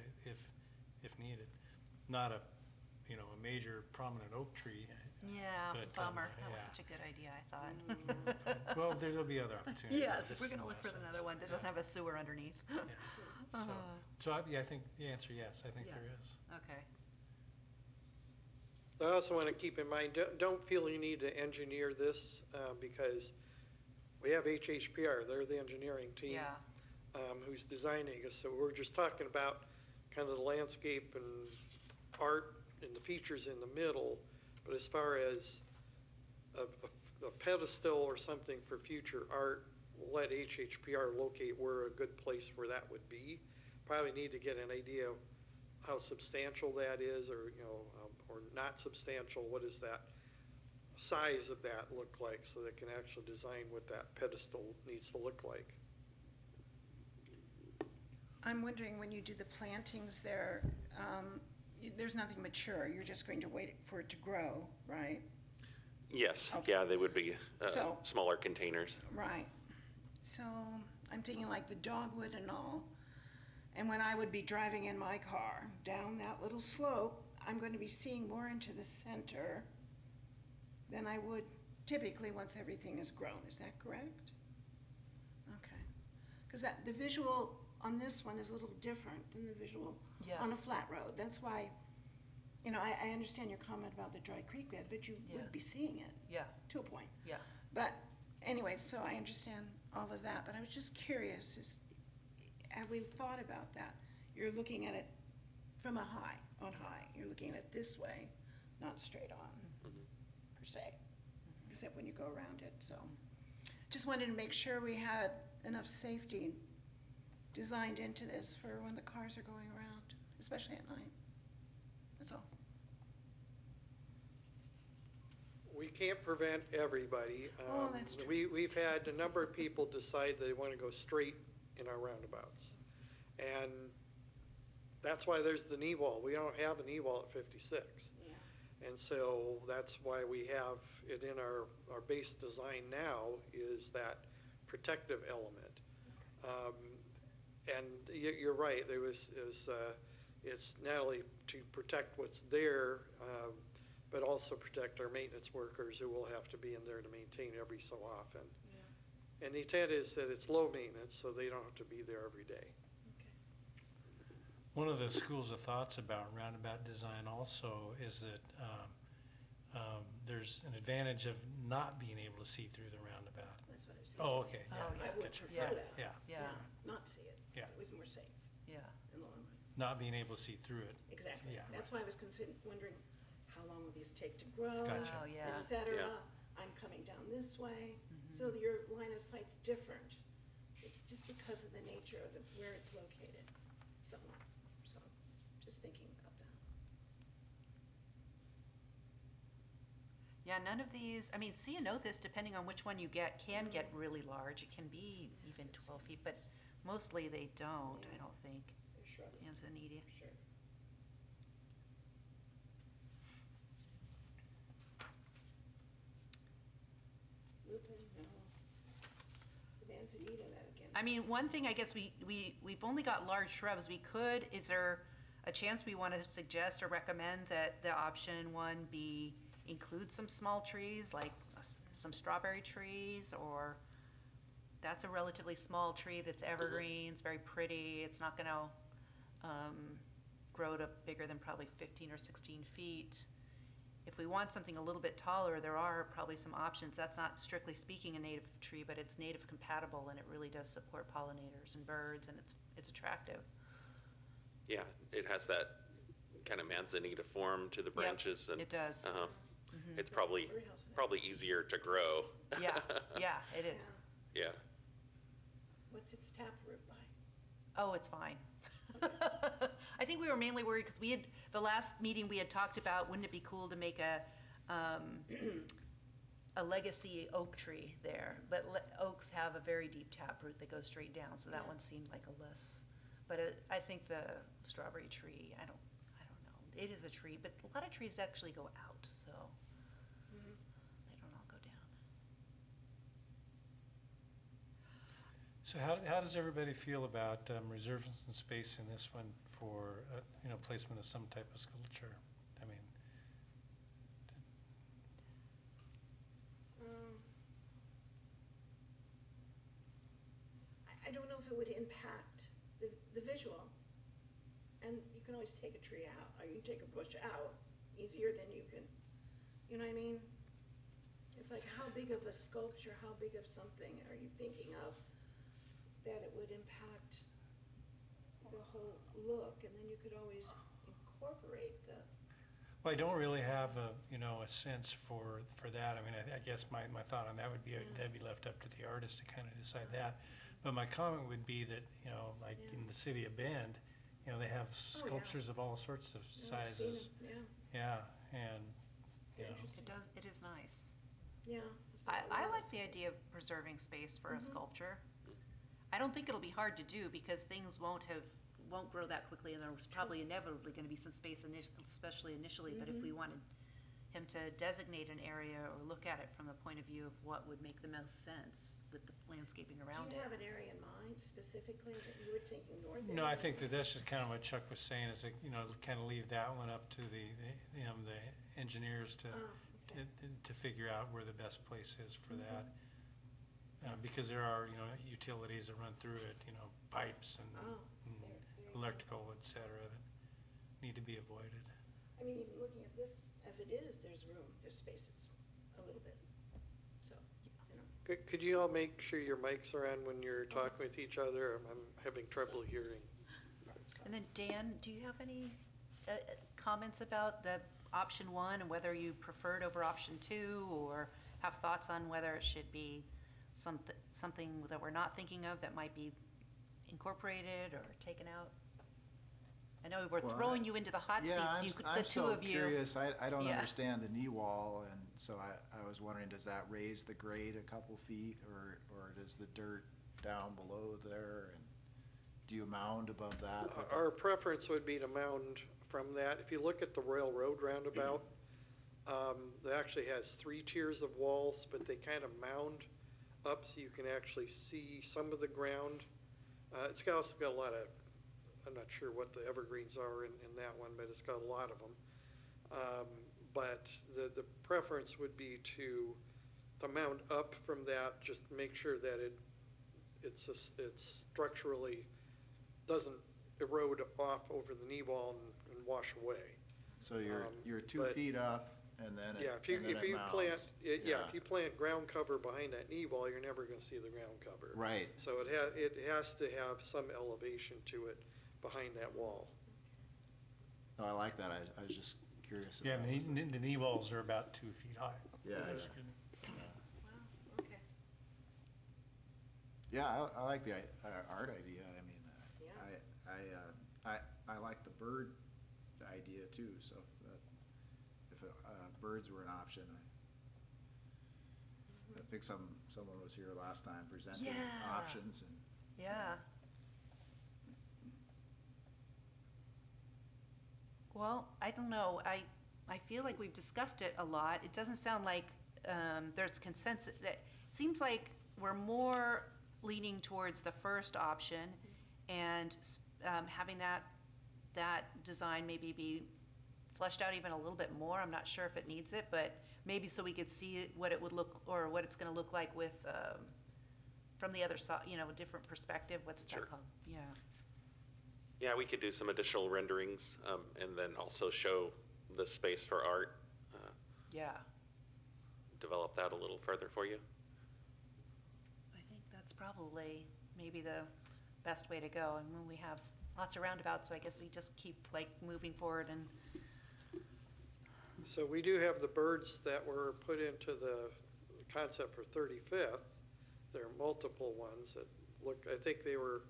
if needed. Not a major prominent oak tree. Yeah, But, bummer. That was yeah. such a good idea, I thought. Well, there'll be other opportunities. Yes, This we're is gonna the look for last one, another one that doesn't have a sewer underneath. Yeah. So I think the answer, yes, I think Yeah. there is. Okay. I also want to keep in mind, don't feel you need to engineer this because we have HHPR, they're the engineering team. Yeah. Who's designing it. So we're just talking about kind of the landscape and art and the features in the middle. But as far as a pedestal or something for future art, we'll let HHPR locate where a good place for that would be. Probably need to get an idea of how substantial that is, or or not substantial. What does that size of that look like, so they can actually design what that pedestal needs to look like. I'm wondering, when you do the plantings there, there's nothing mature, you're just going to wait for it to grow, right? Yes, Okay. yeah, they would be So- smaller containers. Right. So I'm thinking like the dogwood and all. And when I would be driving in my car down that little slope, I'm going to be seeing more into the center than I would typically once everything is grown. Is that correct? Okay. Because the visual on this one is a little different than the visual on a Yes. flat road. That's why, I understand your comment about the dry creek bed, but you Yeah. would be seeing it Yeah, to a point. yeah. But anyway, so I understand all of that, but I was just curious, have we thought about that? You're looking at it from on high. You're looking at it this way, not straight on, per se, except when you go around it, so. Just wanted to make sure we had enough safety designed into this for when the cars are going around, especially at night. That's all. We can't prevent everybody. Oh, that's true. We've had a number of people decide they want to go straight in our roundabouts. And that's why there's the knee wall. We don't have a knee wall at 56. Yeah. And so that's why we have it in our base design now, is that protective element. And you're right, it's not only to protect what's there, but also protect our maintenance workers who will have to be in there to maintain every so often. And the intent is that it's low maintenance, so they don't have to be there every day. One of the schools of thoughts about roundabout design also is that there's an advantage of not being able to see through the roundabout. That's what I was thinking. Oh, okay, yeah, Oh, yeah. I would gotcha. prefer that. Yeah, Yeah, Not see it. Yeah. It was more safe yeah. in the long run. not being able to see through it. Exactly. Yeah, That's why I was wondering, how long will these take to grow? Gotcha. Oh, yeah. Et cetera. Yeah. I'm coming down this way. So your line of sight's different, just because of the nature of where it's located somewhat. So, just thinking about that. Yeah, none of these, I mean, Ceanothus, depending on which one you get, can get really large. It can be even 12 feet, but mostly they don't, I don't think. They're shrubby, Manzanita. sure. Lupin, no. The manzanita, that again. I mean, one thing, I guess we've only got large shrubs. Is there a chance we want to suggest or recommend that the option one include some small trees, like some strawberry trees, or that's a relatively small tree that's evergreen, it's very pretty, it's not gonna, grow to bigger than probably 15 or 16 feet. If we want something a little bit taller, there are probably some options. That's not strictly speaking a native tree, but it's native compatible and it really does support pollinators and birds, and it's attractive. Yeah, it has that kind of manzanita form to the branches. And it does. uh-huh. It's probably easier to grow. Yeah, yeah, it is. Yeah. What's its taproot by? Oh, it's fine. I think we were mainly worried because the last meeting we had talked about, wouldn't it be cool to make a legacy oak tree there? But oaks have a very deep taproot that goes straight down, so that Yeah. one seemed like a less. But I think the strawberry tree, I don't know. It is a tree, but a lot of trees actually go out, so they don't all go down. So how does everybody feel about reserving some space in this one for, placement of some type of sculpture? I mean, I don't know if it would impact the visual. And you can always take a tree out, or you take a bush out easier than you can, you know what I mean? It's like, how big of a sculpture, how big of something are you thinking of that it would impact the whole look? And then you could always incorporate the, well, I don't really have a sense for that. I mean, I guess my thought on that would be, that'd be left up to the artist to kind of decide that. But my comment would be that, like in the city of Bend, they have sculptures of all sorts of I've seen sizes. them, yeah, Yeah, and, It does, it is nice. yeah. I like the idea of preserving space for a sculpture. I don't think it'll be hard to do because things won't grow that quickly, and there's probably inevitably gonna be some space especially initially, but if we wanted him to designate an area or look at it from the point of view of what would make the most sense with the landscaping around Do you it. have an area in mind specifically that you were thinking north? no, I area? think that's just kind of what Chuck was saying, is that, kind of leave that one up to the engineers to, Oh, okay. to figure out where the best place is for that. Because there are, utilities that run through it, pipes and Oh, and there you go. electrical, et cetera, that need to be avoided. I mean, even looking at this as it is, there's room, there's spaces a little bit, so, Could you all make sure your mics are on when you're talking with each other? I'm having trouble hearing. And then Dan, do you have any comments about the option one and whether you prefer it over option two, or have thoughts on whether it should be something that we're not thinking of that might be incorporated or taken out? I know we're Well, throwing you into the hot Yeah, seats, I'm the two so of you. curious. I don't Yeah. understand the knee wall, and so I was wondering, does that raise the grade a couple feet, or does the dirt down below there, and do you mound above that? Our preference would be to mound from that. If you look at the Railroad Roundabout, it actually has 3 tiers of walls, but they kind of mound up so you can actually see some of the ground. It's also got a lot of, I'm not sure what the evergreens are in that one, but it's got a lot of them. But the preference would be to amount up from that, just make sure that it's structurally, doesn't erode off over the knee wall and wash away. So you're 2 but- feet up and then Yeah, it, and then if it you mounts. plant, if you plant ground cover behind that knee wall, you're never gonna see the ground cover. Right. So it has to have some elevation to it behind that wall. Oh, I like that. I was just curious. if Yeah, that was the knee walls are about 2 feet high. Yeah, That's yeah. good. Wow, okay. Yeah, I like the art idea. I mean, Yeah. I like the bird idea too, so that if birds were an option, I think someone was here last time presenting Yeah. options and. Yeah. Well, I don't know. I feel like we've discussed it a lot. It doesn't sound like there's consensus. It seems like we're more leaning towards the first option and having that design maybe be fleshed out even a little bit more. I'm not sure if it needs it, but maybe so we could see what it would look, or what it's gonna look like with, from the other side, a different perspective. What's Sure. that called? Yeah. Yeah, we could do some additional renderings, and then also show the space for art, Yeah. develop that a little further for you. I think that's probably maybe the best way to go. And when we have lots of roundabouts, so I guess we just keep like moving forward and, So we do have the birds that were put into the concept for 35th. There are multiple ones that look, I think they were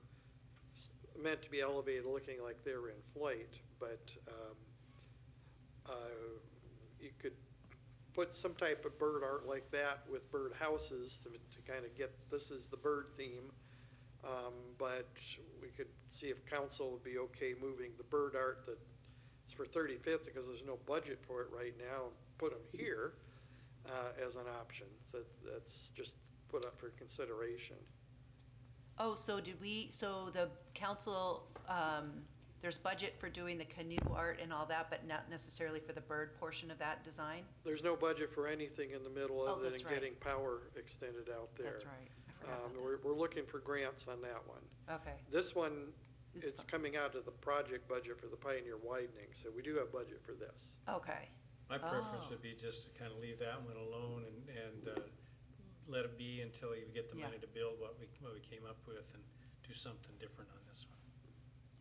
meant to be elevated, looking like they were in flight, but you could put some type of bird art like that with bird houses to kind of get, this is the bird theme. But we could see if council would be okay moving the bird art that's for 35th, because there's no budget for it right now, put them here as an option. So that's just put up for consideration. oh, so the council, there's budget for doing the canoe art and all that, but not necessarily for the bird portion of that design? There's no budget for anything in the middle Oh, other than that's right. getting power extended out there. That's right. I forgot about that. We're looking for grants on that one. Okay. This one, It's it's fun. coming out of the project budget for the Pioneer widening, so we do have budget for this. Okay. My preference Oh. would be just to kind of leave that one alone and let it be until you get the Yeah. money to build what we came up with and do something different on this one.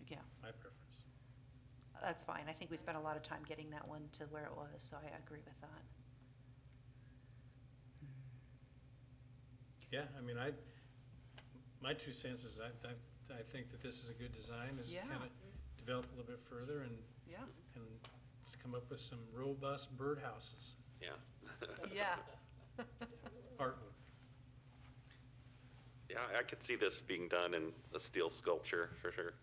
Yeah, My preference. that's fine. I think we spent a lot of time getting that one to where it was, so I agree with that. Yeah, I mean, my 2 cents is I think that this is a good design, is Yeah. kind of develop a little bit further and Yeah. let's come up with some robust birdhouses, Yeah. Yeah. artwork. Yeah, I could see this being done in a steel sculpture for sure.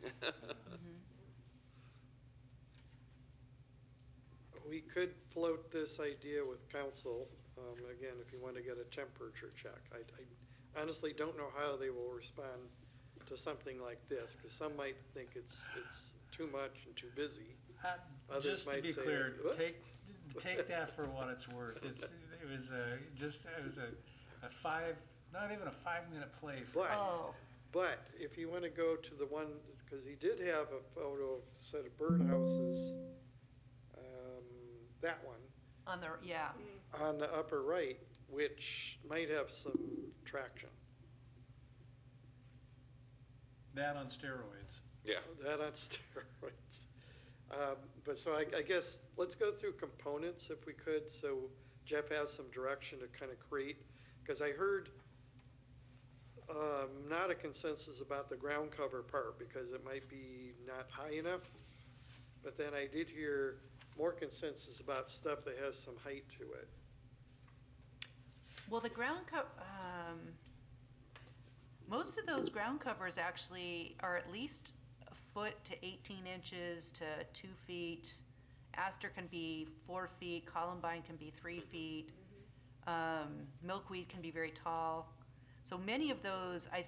We could float this idea with council, again, if you want to get a temperature check. I honestly don't know how they will respond to something like this, because some might think it's too much and too busy. Others Just to might be say, clear, "What?" take that for what it's worth. It was a 5, not even a 5-minute play for But, Oh, but if you want to go to the one, because he did have a photo of a set of birdhouses, that one, yeah. on the upper right, which might have some traction. that on steroids. Yeah. That on steroids. But so I guess, let's go through components if we could, so Jeff has some direction to kind of create, because I heard not a consensus about the ground cover part, because it might be not high enough, but then I did hear more consensus about stuff that has some height to it. Well, the ground most of those ground covers actually are at least a foot to 18 inches to 2 feet. Aster can be 4 feet, columbine can be 3 feet. Milkweed can be very tall. So many of those, I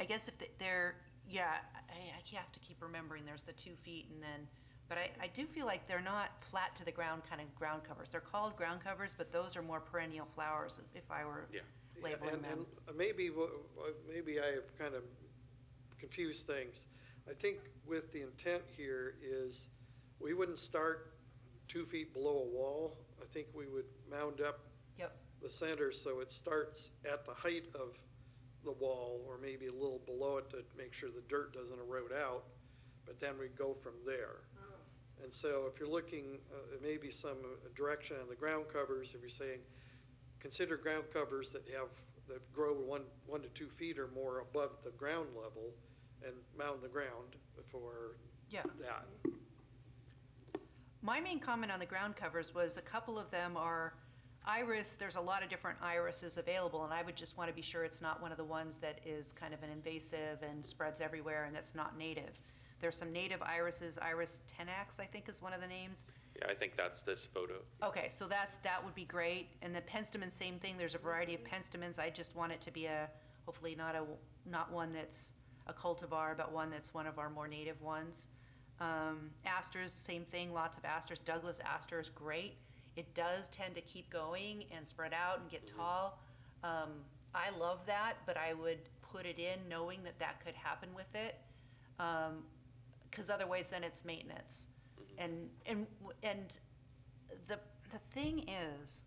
guess if they're, yeah, I have to keep remembering there's the 2 feet and then But I do feel like they're not flat to the ground kind of ground covers. They're called ground covers, but those are more perennial flowers if I were Yeah. labeling them. And maybe, maybe I have kind of confused things. I think with the intent here is we wouldn't start 2 feet below a wall. I think we would mound up Yep, the center so it starts at the height of the wall or maybe a little below it to make sure the dirt doesn't erode out, but then we go from there. And so if you're looking, maybe some direction on the ground covers, if you're saying, consider ground covers that grow 1 to 2 feet or more above the ground level and mound the ground for yeah. that. My main comment on the ground covers was a couple of them are iris. There's a lot of different irises available, and I would just want to be sure it's not one of the ones that is kind of an invasive and spreads everywhere and that's not native. There's some native irises. Iris tenax, I think, is one of the names. Yeah, I think that's this photo. Okay, so that would be great. And the penstemon, same thing. There's a variety of penstemons. I just want it to be hopefully not one that's a cultivar, but one that's one of our more native ones. Asters, same thing. Lots of asters. Douglas aster is great. It does tend to keep going and spread out and get tall. I love that, but I would put it in knowing that could happen with it. Because otherwise then it's maintenance. And the thing is,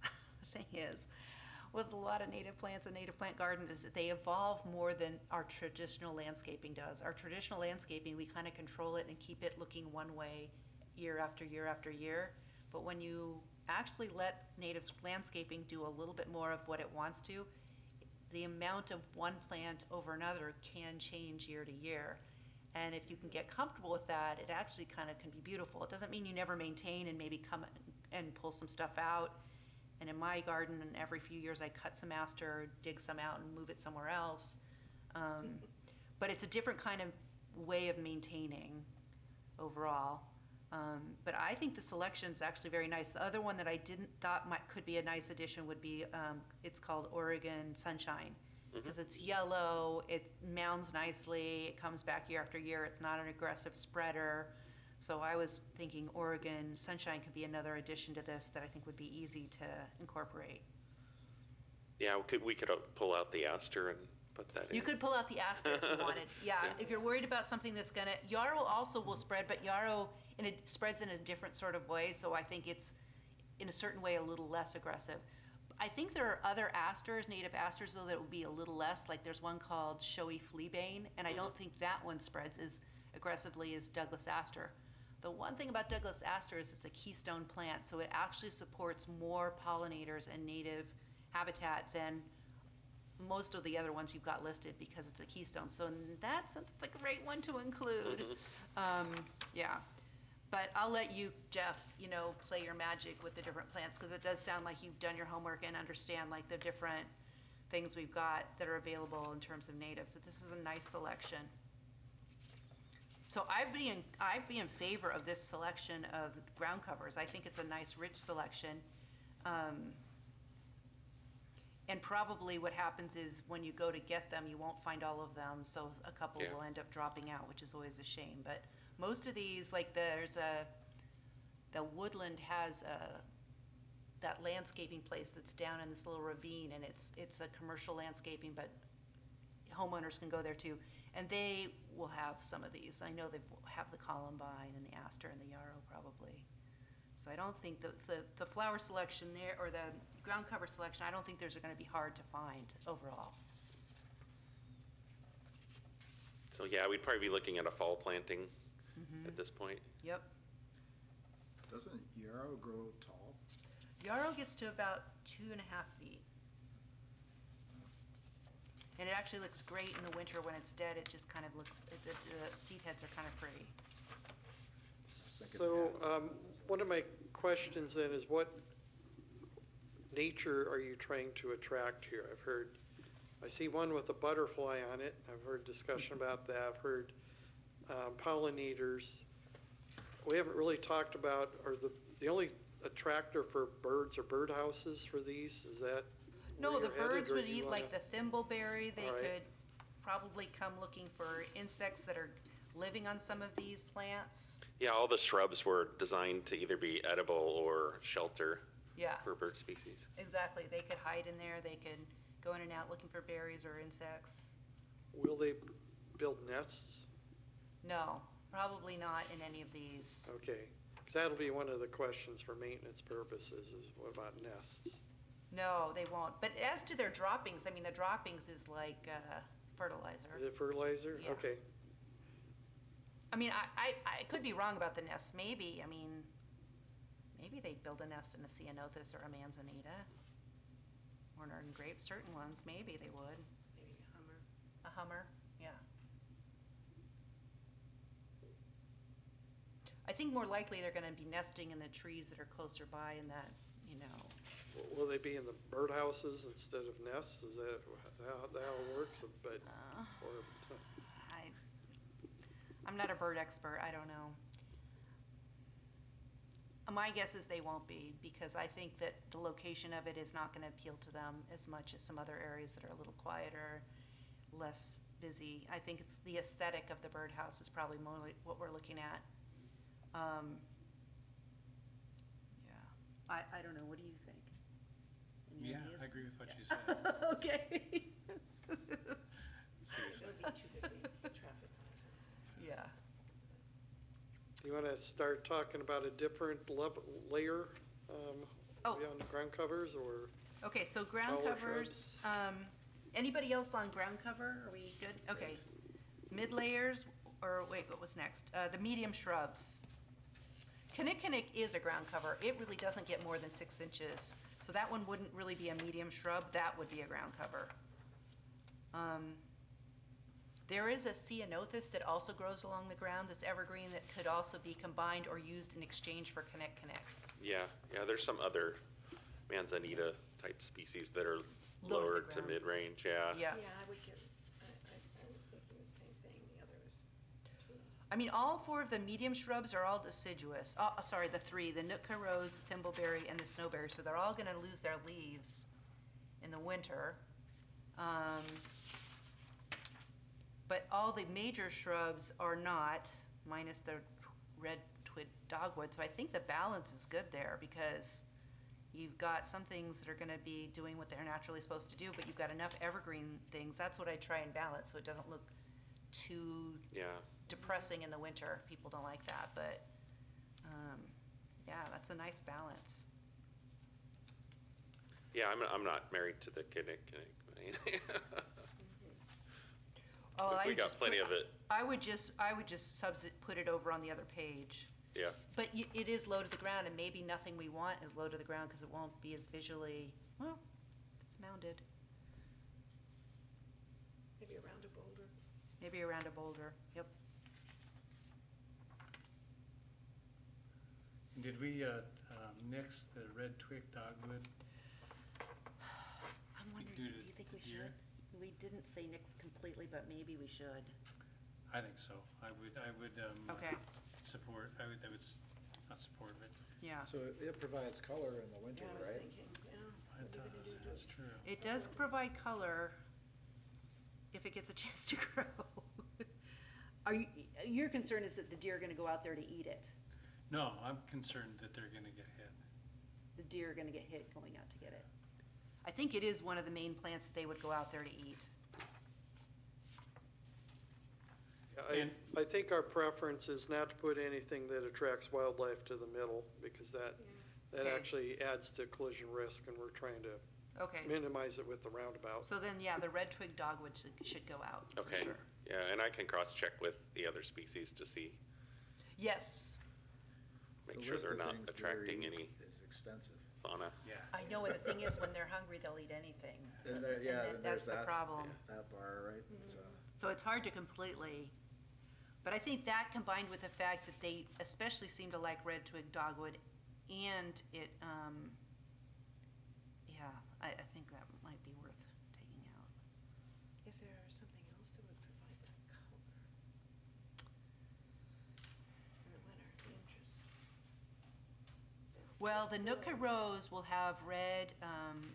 with a lot of native plants and native plant garden is that they evolve more than our traditional landscaping does. Our traditional landscaping, we kind of control it and keep it looking one way year after year after year. But when you actually let native landscaping do a little bit more of what it wants to, the amount of one plant over another can change year to year. And if you can get comfortable with that, it actually kind of can be beautiful. It doesn't mean you never maintain and maybe come and pull some stuff out. And in my garden, every few years I cut some aster, dig some out and move it somewhere else. But it's a different kind of way of maintaining overall. But I think the selection's actually very nice. The other one that I thought could be a nice addition would be, it's called Oregon Sunshine. Because it's yellow, it mounds nicely, it comes back year after year, it's not an aggressive spreader. So I was thinking Oregon Sunshine could be another addition to this that I think would be easy to incorporate. Yeah, we could pull out the aster and put that in. You could pull out the aster if you wanted. Yeah, if you're worried about something that's gonna, yarrow also will spread, but yarrow spreads in a different sort of way, so I think it's in a certain way a little less aggressive. I think there are other asters, native asters, though, that would be a little less. Like there's one called showy fleabane, and I don't think that one spreads as aggressively as Douglas aster. The one thing about Douglas aster is it's a keystone plant, so it actually supports more pollinators and native habitat than most of the other ones you've got listed because it's a keystone. So in that sense, it's a great one to include. Yeah. But I'll let you, Jeff, play your magic with the different plants, because it does sound like you've done your homework and understand like the different things we've got that are available in terms of natives. But this is a nice selection. So I'd be in favor of this selection of ground covers. I think it's a nice, rich selection. And probably what happens is when you go to get them, you won't find all of them. So a couple will end up dropping out, which is always a shame. But most of these, like the Woodland has that landscaping place that's down in this little ravine, and it's a commercial landscaping, but homeowners can go there too. And they will have some of these. I know they have the columbine and the aster and the yarrow probably. So I don't think the flower selection there, or the ground cover selection, I don't think those are gonna be hard to find overall. So yeah, we'd probably be looking at a fall planting at this point. Yep. Doesn't yarrow grow tall? Yarrow gets to about 2.5 feet. And it actually looks great in the winter when it's dead. It just kind of looks, the seed heads are kind of pretty. So one of my questions then is, what nature are you trying to attract here? I see one with a butterfly on it. I've heard discussion about that. I've heard pollinators. We haven't really talked about, are the only attractor for birds or birdhouses for these? Is that No, where the you're headed, birds or would do you eat like the thimbleberry. They All right. could probably come looking for insects that are living on some of these plants. Yeah, all the shrubs were designed to either be edible or shelter Yeah, for bird species. exactly. They could hide in there, they could go in and out looking for berries or insects. Will they build nests? No, probably not in any of these. Okay, because that'll be one of the questions for maintenance purposes, is what about nests? No, they won't. But as to their droppings, I mean, the droppings is like fertilizer. Is it fertilizer? Yeah. Okay, I mean, I could be wrong about the nests, maybe. I mean, maybe they'd build a nest in a ceanothus or a manzanita. Or an Arden grape, certain ones, maybe they would. Maybe a Hummer. A hummer, yeah. I think more likely they're gonna be nesting in the trees that are closer by in that, you know. will they be in the birdhouses instead of nests? Is that how it works? But, or, I'm not a bird expert, I don't know. My guess is they won't be, because I think that the location of it is not gonna appeal to them as much as some other areas that are a little quieter, less busy. I think it's the aesthetic of the birdhouse is probably more like what we're looking at. Yeah, I don't know, what do you think? Any Yeah, ideas? I agree with what you said. Okay. It would be too busy, traffic wise. Yeah. you want to start talking about a different layer Oh. beyond the ground covers, or? Okay, so ground Taller covers, shrubs. anybody else on ground cover? Are we good? Okay. Mid layers, or wait, what was next? The medium shrubs. Kinnikinnick is a ground cover. It really doesn't get more than 6 inches. So that one wouldn't really be a medium shrub. That would be a ground cover. There is a ceanothus that also grows along the ground that's evergreen that could also be combined or used in exchange for kinnikinnick. Yeah, there's some other manzanita type species that are Low to the lower to ground. mid-range, yeah. Yeah. Yeah, I would get, I was thinking the same thing, the others. I mean, all 4 of the medium shrubs are all deciduous. Sorry, the 3, the Nootka rose, the thimbleberry, and the snowberry. So they're all gonna lose their leaves in the winter. But all the major shrubs are not, minus the red twig dogwood. So I think the balance is good there, because you've got some things that are gonna be doing what they're naturally supposed to do, but you've got enough evergreen things. That's what I try and balance, so it doesn't look too Yeah, depressing in the winter. People don't like that, but, yeah, that's a nice balance. yeah, I'm not married to the kinnikinnick. Oh, I We would got just plenty put- of it, I would just put it over on the other page. yeah. But it is low to the ground, and maybe nothing we want is low to the ground, because it won't be as visually, well, it's mounded, Maybe around a boulder. maybe around a boulder, yep. Did we nix the red twig dogwood? I'm wondering, do do the- you think the we deer? should? We didn't say nix completely, but maybe we should. I think so. I would Okay, not support, but yeah. So it provides color in the winter, Yeah, I was right? thinking, yeah. it does, that's true. It does provide color if it gets a chance to grow. Your concern is that the deer are gonna go out there to eat it? No, I'm concerned that they're gonna get hit. The deer are gonna get hit going out to get it. I think it is one of the main plants that they would go out there to eat. I think our preference is not to put anything that attracts wildlife to the middle, because that Okay. actually adds to collision risk, and we're trying to Okay, minimize it with the roundabout. so then, yeah, the red twig dogwood should go out, for Okay, sure. yeah, and I can cross-check with the other species to see, Yes, make The sure list they're of not things attracting very- any is extensive. fauna. Yeah. I know, and the thing is, when they're hungry, they'll eat anything. And, And yeah, that- there's that's the that. problem. That bar, right? So, So it's hard to completely, but I think that combined with the fact that they especially seem to like red twig dogwood, and it, yeah, I think that might be worth taking out. Is there something else that would provide that color? In the winter, the interest. Well, the Nootka rose will have red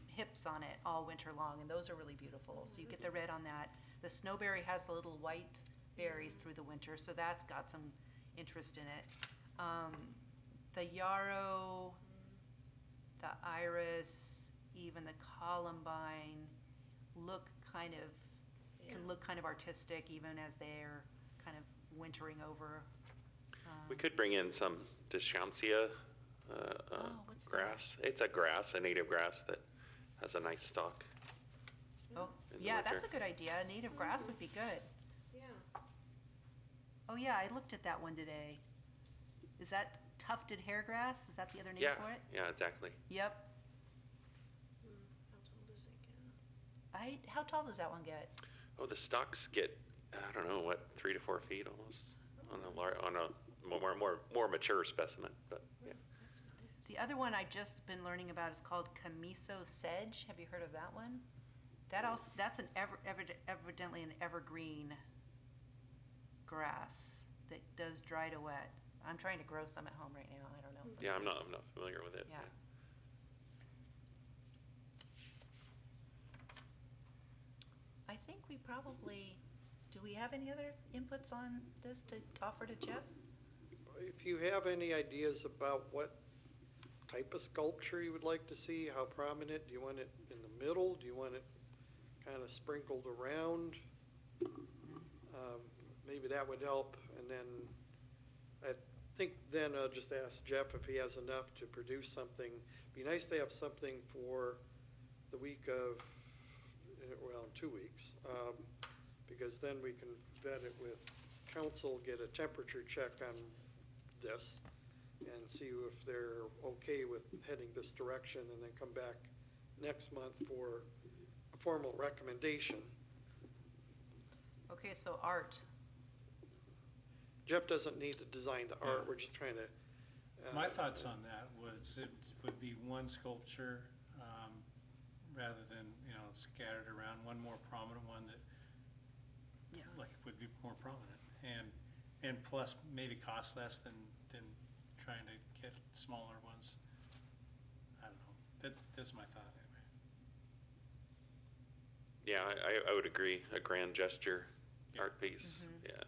hips on it all winter long, and those are really beautiful. So you get the red on that. The snowberry has the little white berries through the winter, so that's got some interest in it. The yarrow, the iris, even the columbine look kind of, can Yeah. look kind of artistic even as they're kind of wintering over. We could bring in some Deschampsia what's that? grass. It's a grass, a native grass that has a nice stalk. Oh, In the yeah, that's winter. a good idea. Native grass would be good. Yeah. Oh, yeah, I looked at that one today. Is that tufted hair grass? Is that the other name Yeah, for it? yeah, exactly. Yep. How tall does it get? How tall does that one get? Oh, the stalks get, I don't know, what, 3 to 4 feet almost on a more mature specimen, but yeah. The other one I've just been learning about is called Camiso sedge. Have you heard of that one? That's evidently an evergreen grass that does dry to wet. I'm trying to grow some at home right now. I don't know. if Yeah, it's- I'm not familiar with it. Yeah. I think we probably, do we have any other inputs on this to offer to Jeff? If you have any ideas about what type of sculpture you would like to see, how prominent, do you want it in the middle? Do you want it kind of sprinkled around? Maybe that would help. And then I think then I'll just ask Jeff if he has enough to produce something. Be nice to have something for the week of, well, in 2 weeks, because then we can vet it with council, get a temperature check on this, and see if they're okay with heading this direction, and then come back next month for a formal recommendation. Okay, so art. Jeff doesn't need to design the art, we're just trying to. My thoughts on that was it would be one sculpture, rather than, scattered around, one more prominent one that, Yeah. like, would be more prominent, and plus maybe cost less than trying to get smaller ones. I don't know, that's my thought anyway. Yeah, I would agree. A grand gesture Yeah. art piece. Mhm. Yeah.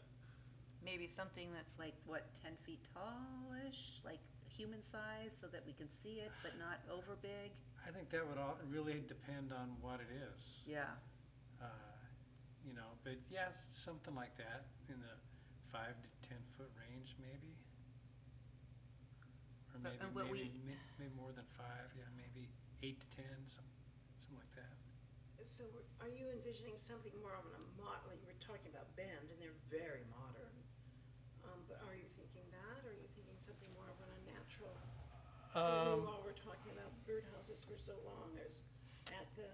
Maybe something that's like, what, 10 feet tallish, like human size, so that we can see it, but not over big? I think that would all really depend on what it is. Yeah. But yeah, something like that in the 5 to 10 foot range, maybe. Or But- maybe, and what maybe more than 5, yeah, maybe 8 to 10, something like that. So are you envisioning something more of a like you were talking about Bend, and they're very modern. But are you thinking that, or are you thinking something more of a natural? So we all were talking about birdhouses for so long as at the,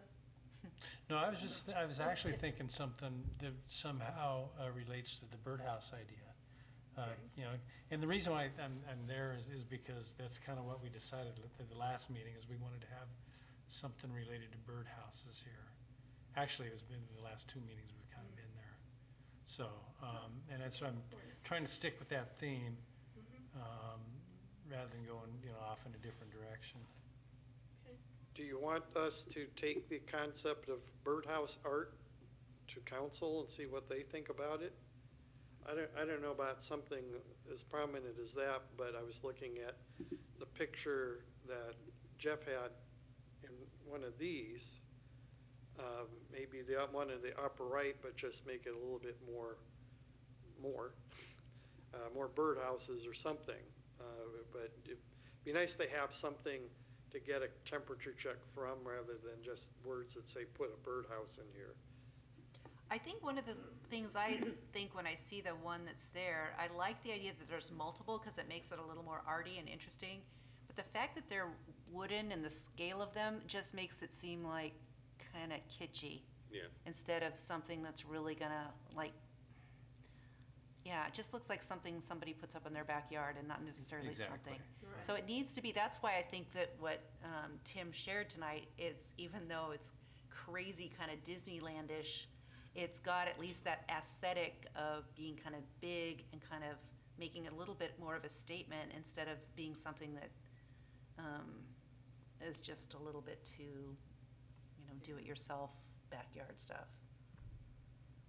No, I was actually thinking something that somehow relates to the birdhouse idea. And the reason why I'm there is because that's kind of what we decided at the last meeting, is we wanted to have something related to birdhouses here. Actually, it's been the last 2 meetings we've kind of been there. So, and that's why I'm trying to stick with that theme, rather than going, off in a different direction. Do you want us to take the concept of birdhouse art to council and see what they think about it? I don't know about something as prominent as that, but I was looking at the picture that Jeff had in one of these. Maybe the one in the upper right, but just make it a little bit more birdhouses or something. But it'd be nice to have something to get a temperature check from, rather than just words that say, put a birdhouse in here. I think one of the things I think when I see the one that's there, I like the idea that there's multiple, because it makes it a little more arty and interesting. But the fact that they're wooden and the scale of them just makes it seem like kind of kitschy, Yeah. instead of something that's really gonna, like, yeah, it just looks like something somebody puts up in their backyard and not necessarily Exactly. something. Right. So it needs to be, that's why I think that what Tim shared tonight is, even though it's crazy kind of Disneylandish, it's got at least that aesthetic of being kind of big and kind of making it a little bit more of a statement, instead of being something that is just a little bit too, do-it-yourself backyard stuff.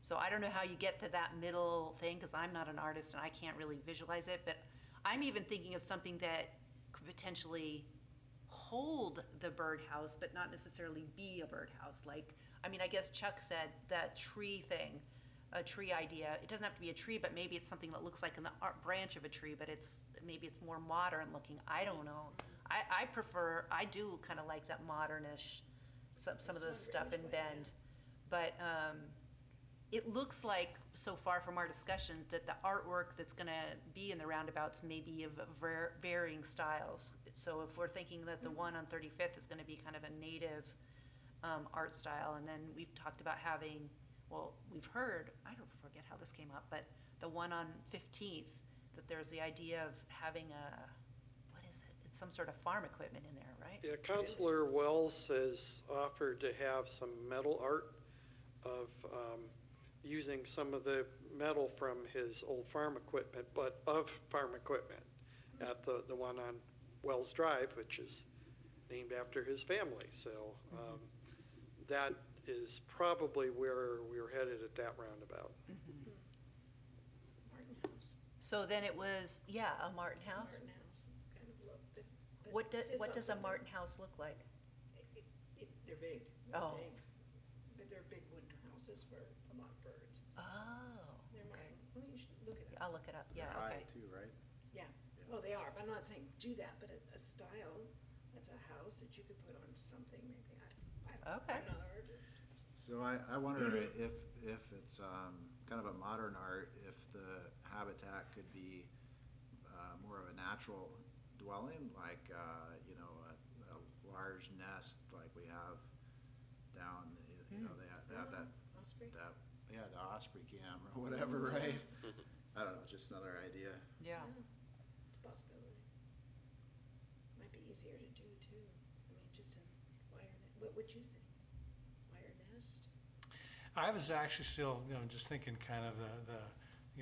So I don't know how you get to that middle thing, because I'm not an artist and I can't really visualize it, but I'm even thinking of something that could potentially hold the birdhouse, but not necessarily be a birdhouse. Like, I mean, I guess Chuck said that tree thing, a tree idea. It doesn't have to be a tree, but maybe it's something that looks like an branch of a tree, but maybe it's more modern looking. I don't know. I do kind of like that modernish, some of the stuff in Bend. But it looks like, so far from our discussions, that the artwork that's gonna be in the roundabouts may be of varying styles. So if we're thinking that the one on 35th is gonna be kind of a native art style, and then we've talked about having, well, we've heard, I don't forget how this came up, but the one on 15th, that there's the idea of having what is it? It's some sort of farm equipment in there, right? Yeah, Counselor Wells has offered to have some metal art of using some of the metal from his old farm equipment, but of farm equipment at the one on Wells Drive, which is named after his family. So that is probably where we're headed at that roundabout. Martin House. So then it was, a Martin House? Martin House kind of look, but What does a Martin House look like? They're big. Oh. Big. But they're big wooden houses for a lot of birds. Oh, They're okay. Martin, well, you should look it up. I'll look it up, yeah, They're high okay. too, right? Yeah, oh, they are, but I'm not saying do that, but a style, that's a house that you could put onto something, maybe, Okay. I'm not an artist. So I wonder if it's kind of a modern art, if the habitat could be more of a natural dwelling, like, a large nest like we have down, they have that, Osprey? the osprey cam or whatever, right? I don't know, just another idea. Yeah. It's a possibility. Might be easier to do too. I mean, just a wire net, what would you think? Wire nest? I was actually still, just thinking kind of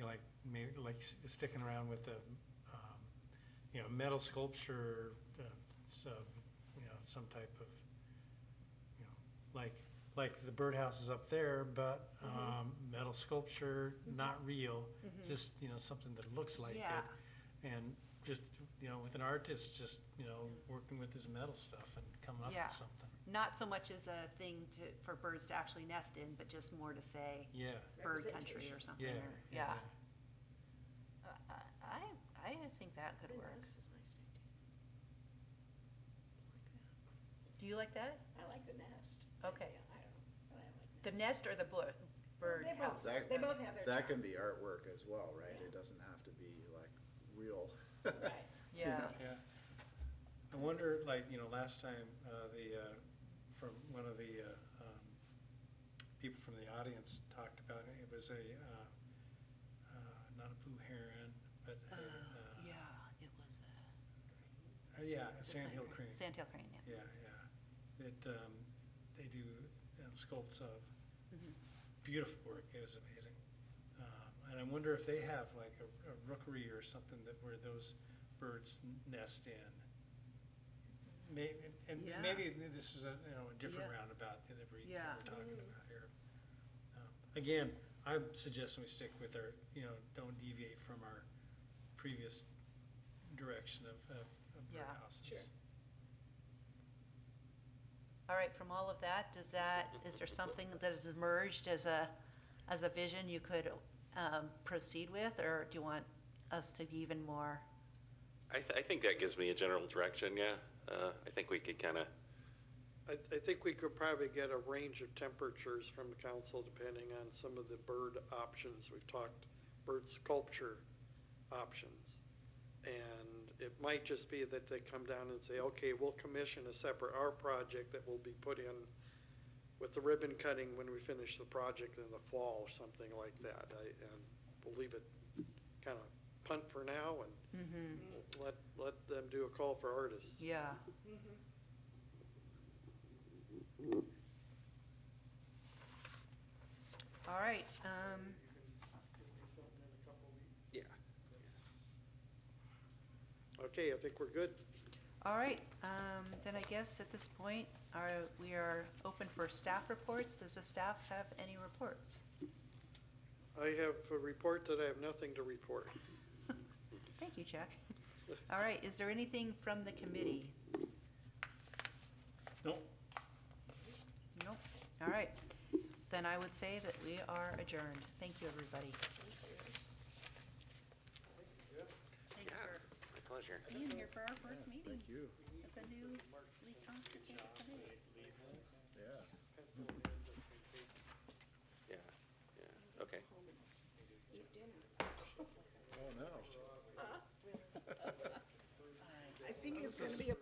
like maybe like sticking around with the, metal sculpture, so, some type of, like the birdhouse is up there, but metal sculpture, not real, just, something that looks like Yeah. it. And just, with an artist, just, working with his metal stuff and coming up Yeah. with something. Not so much as a thing for birds to actually nest in, but just more to say Yeah, bird country or something. yeah, or- yeah. I think that could The work. nest is nice idea. Do you like that? I like that. I like the nest. Okay. Yeah, I don't know, but I like The nest. nest or the bird They both, house? they both have their That charm. can be artwork as well, right? Yeah. It doesn't have to be like real. Right. Yeah. Yeah. I wonder, like, last time, from one of the, people from the audience talked about it, it was not a blue heron, but, Yeah, it was a sandhill crane. Sandhill crane, yeah. Yeah. They do sculpts of beautiful work. It was amazing. And I wonder if they have like a rookery or something where those birds nest in. Yeah. Maybe this is a different Yeah. roundabout that we're Yeah. talking about here. Again, I'm suggesting we stick with our, don't deviate from our previous direction of Yeah. birdhouses. Sure. All right, from all of that, is there something that has emerged as a vision you could proceed with, or do you want us to be even more? I think that gives me a general direction, yeah. I think we could kind of, I think we could probably get a range of temperatures from the council depending on some of the bird options. We've talked bird sculpture options. And it might just be that they come down and say, okay, we'll commission a separate art project that will be put in with the ribbon cutting when we finish the project in the fall or something like that. And we'll leave it kind of punt for now and let them do a call for artists. Yeah. All right, yeah. Okay, I think we're good. all right, then I guess at this point, we are open for staff reports. Does the staff have any reports? I have a report that I have nothing to report. Thank you, Chuck. All right, is there anything from the committee? Nope. Nope. All right, then I would say that we are adjourned. Thank you, everybody. Thanks for My pleasure. being here for our first meeting. Thank you. It's a newly constituted committee. Yeah. Yeah, yeah, okay. Oh, no. I think it's gonna be a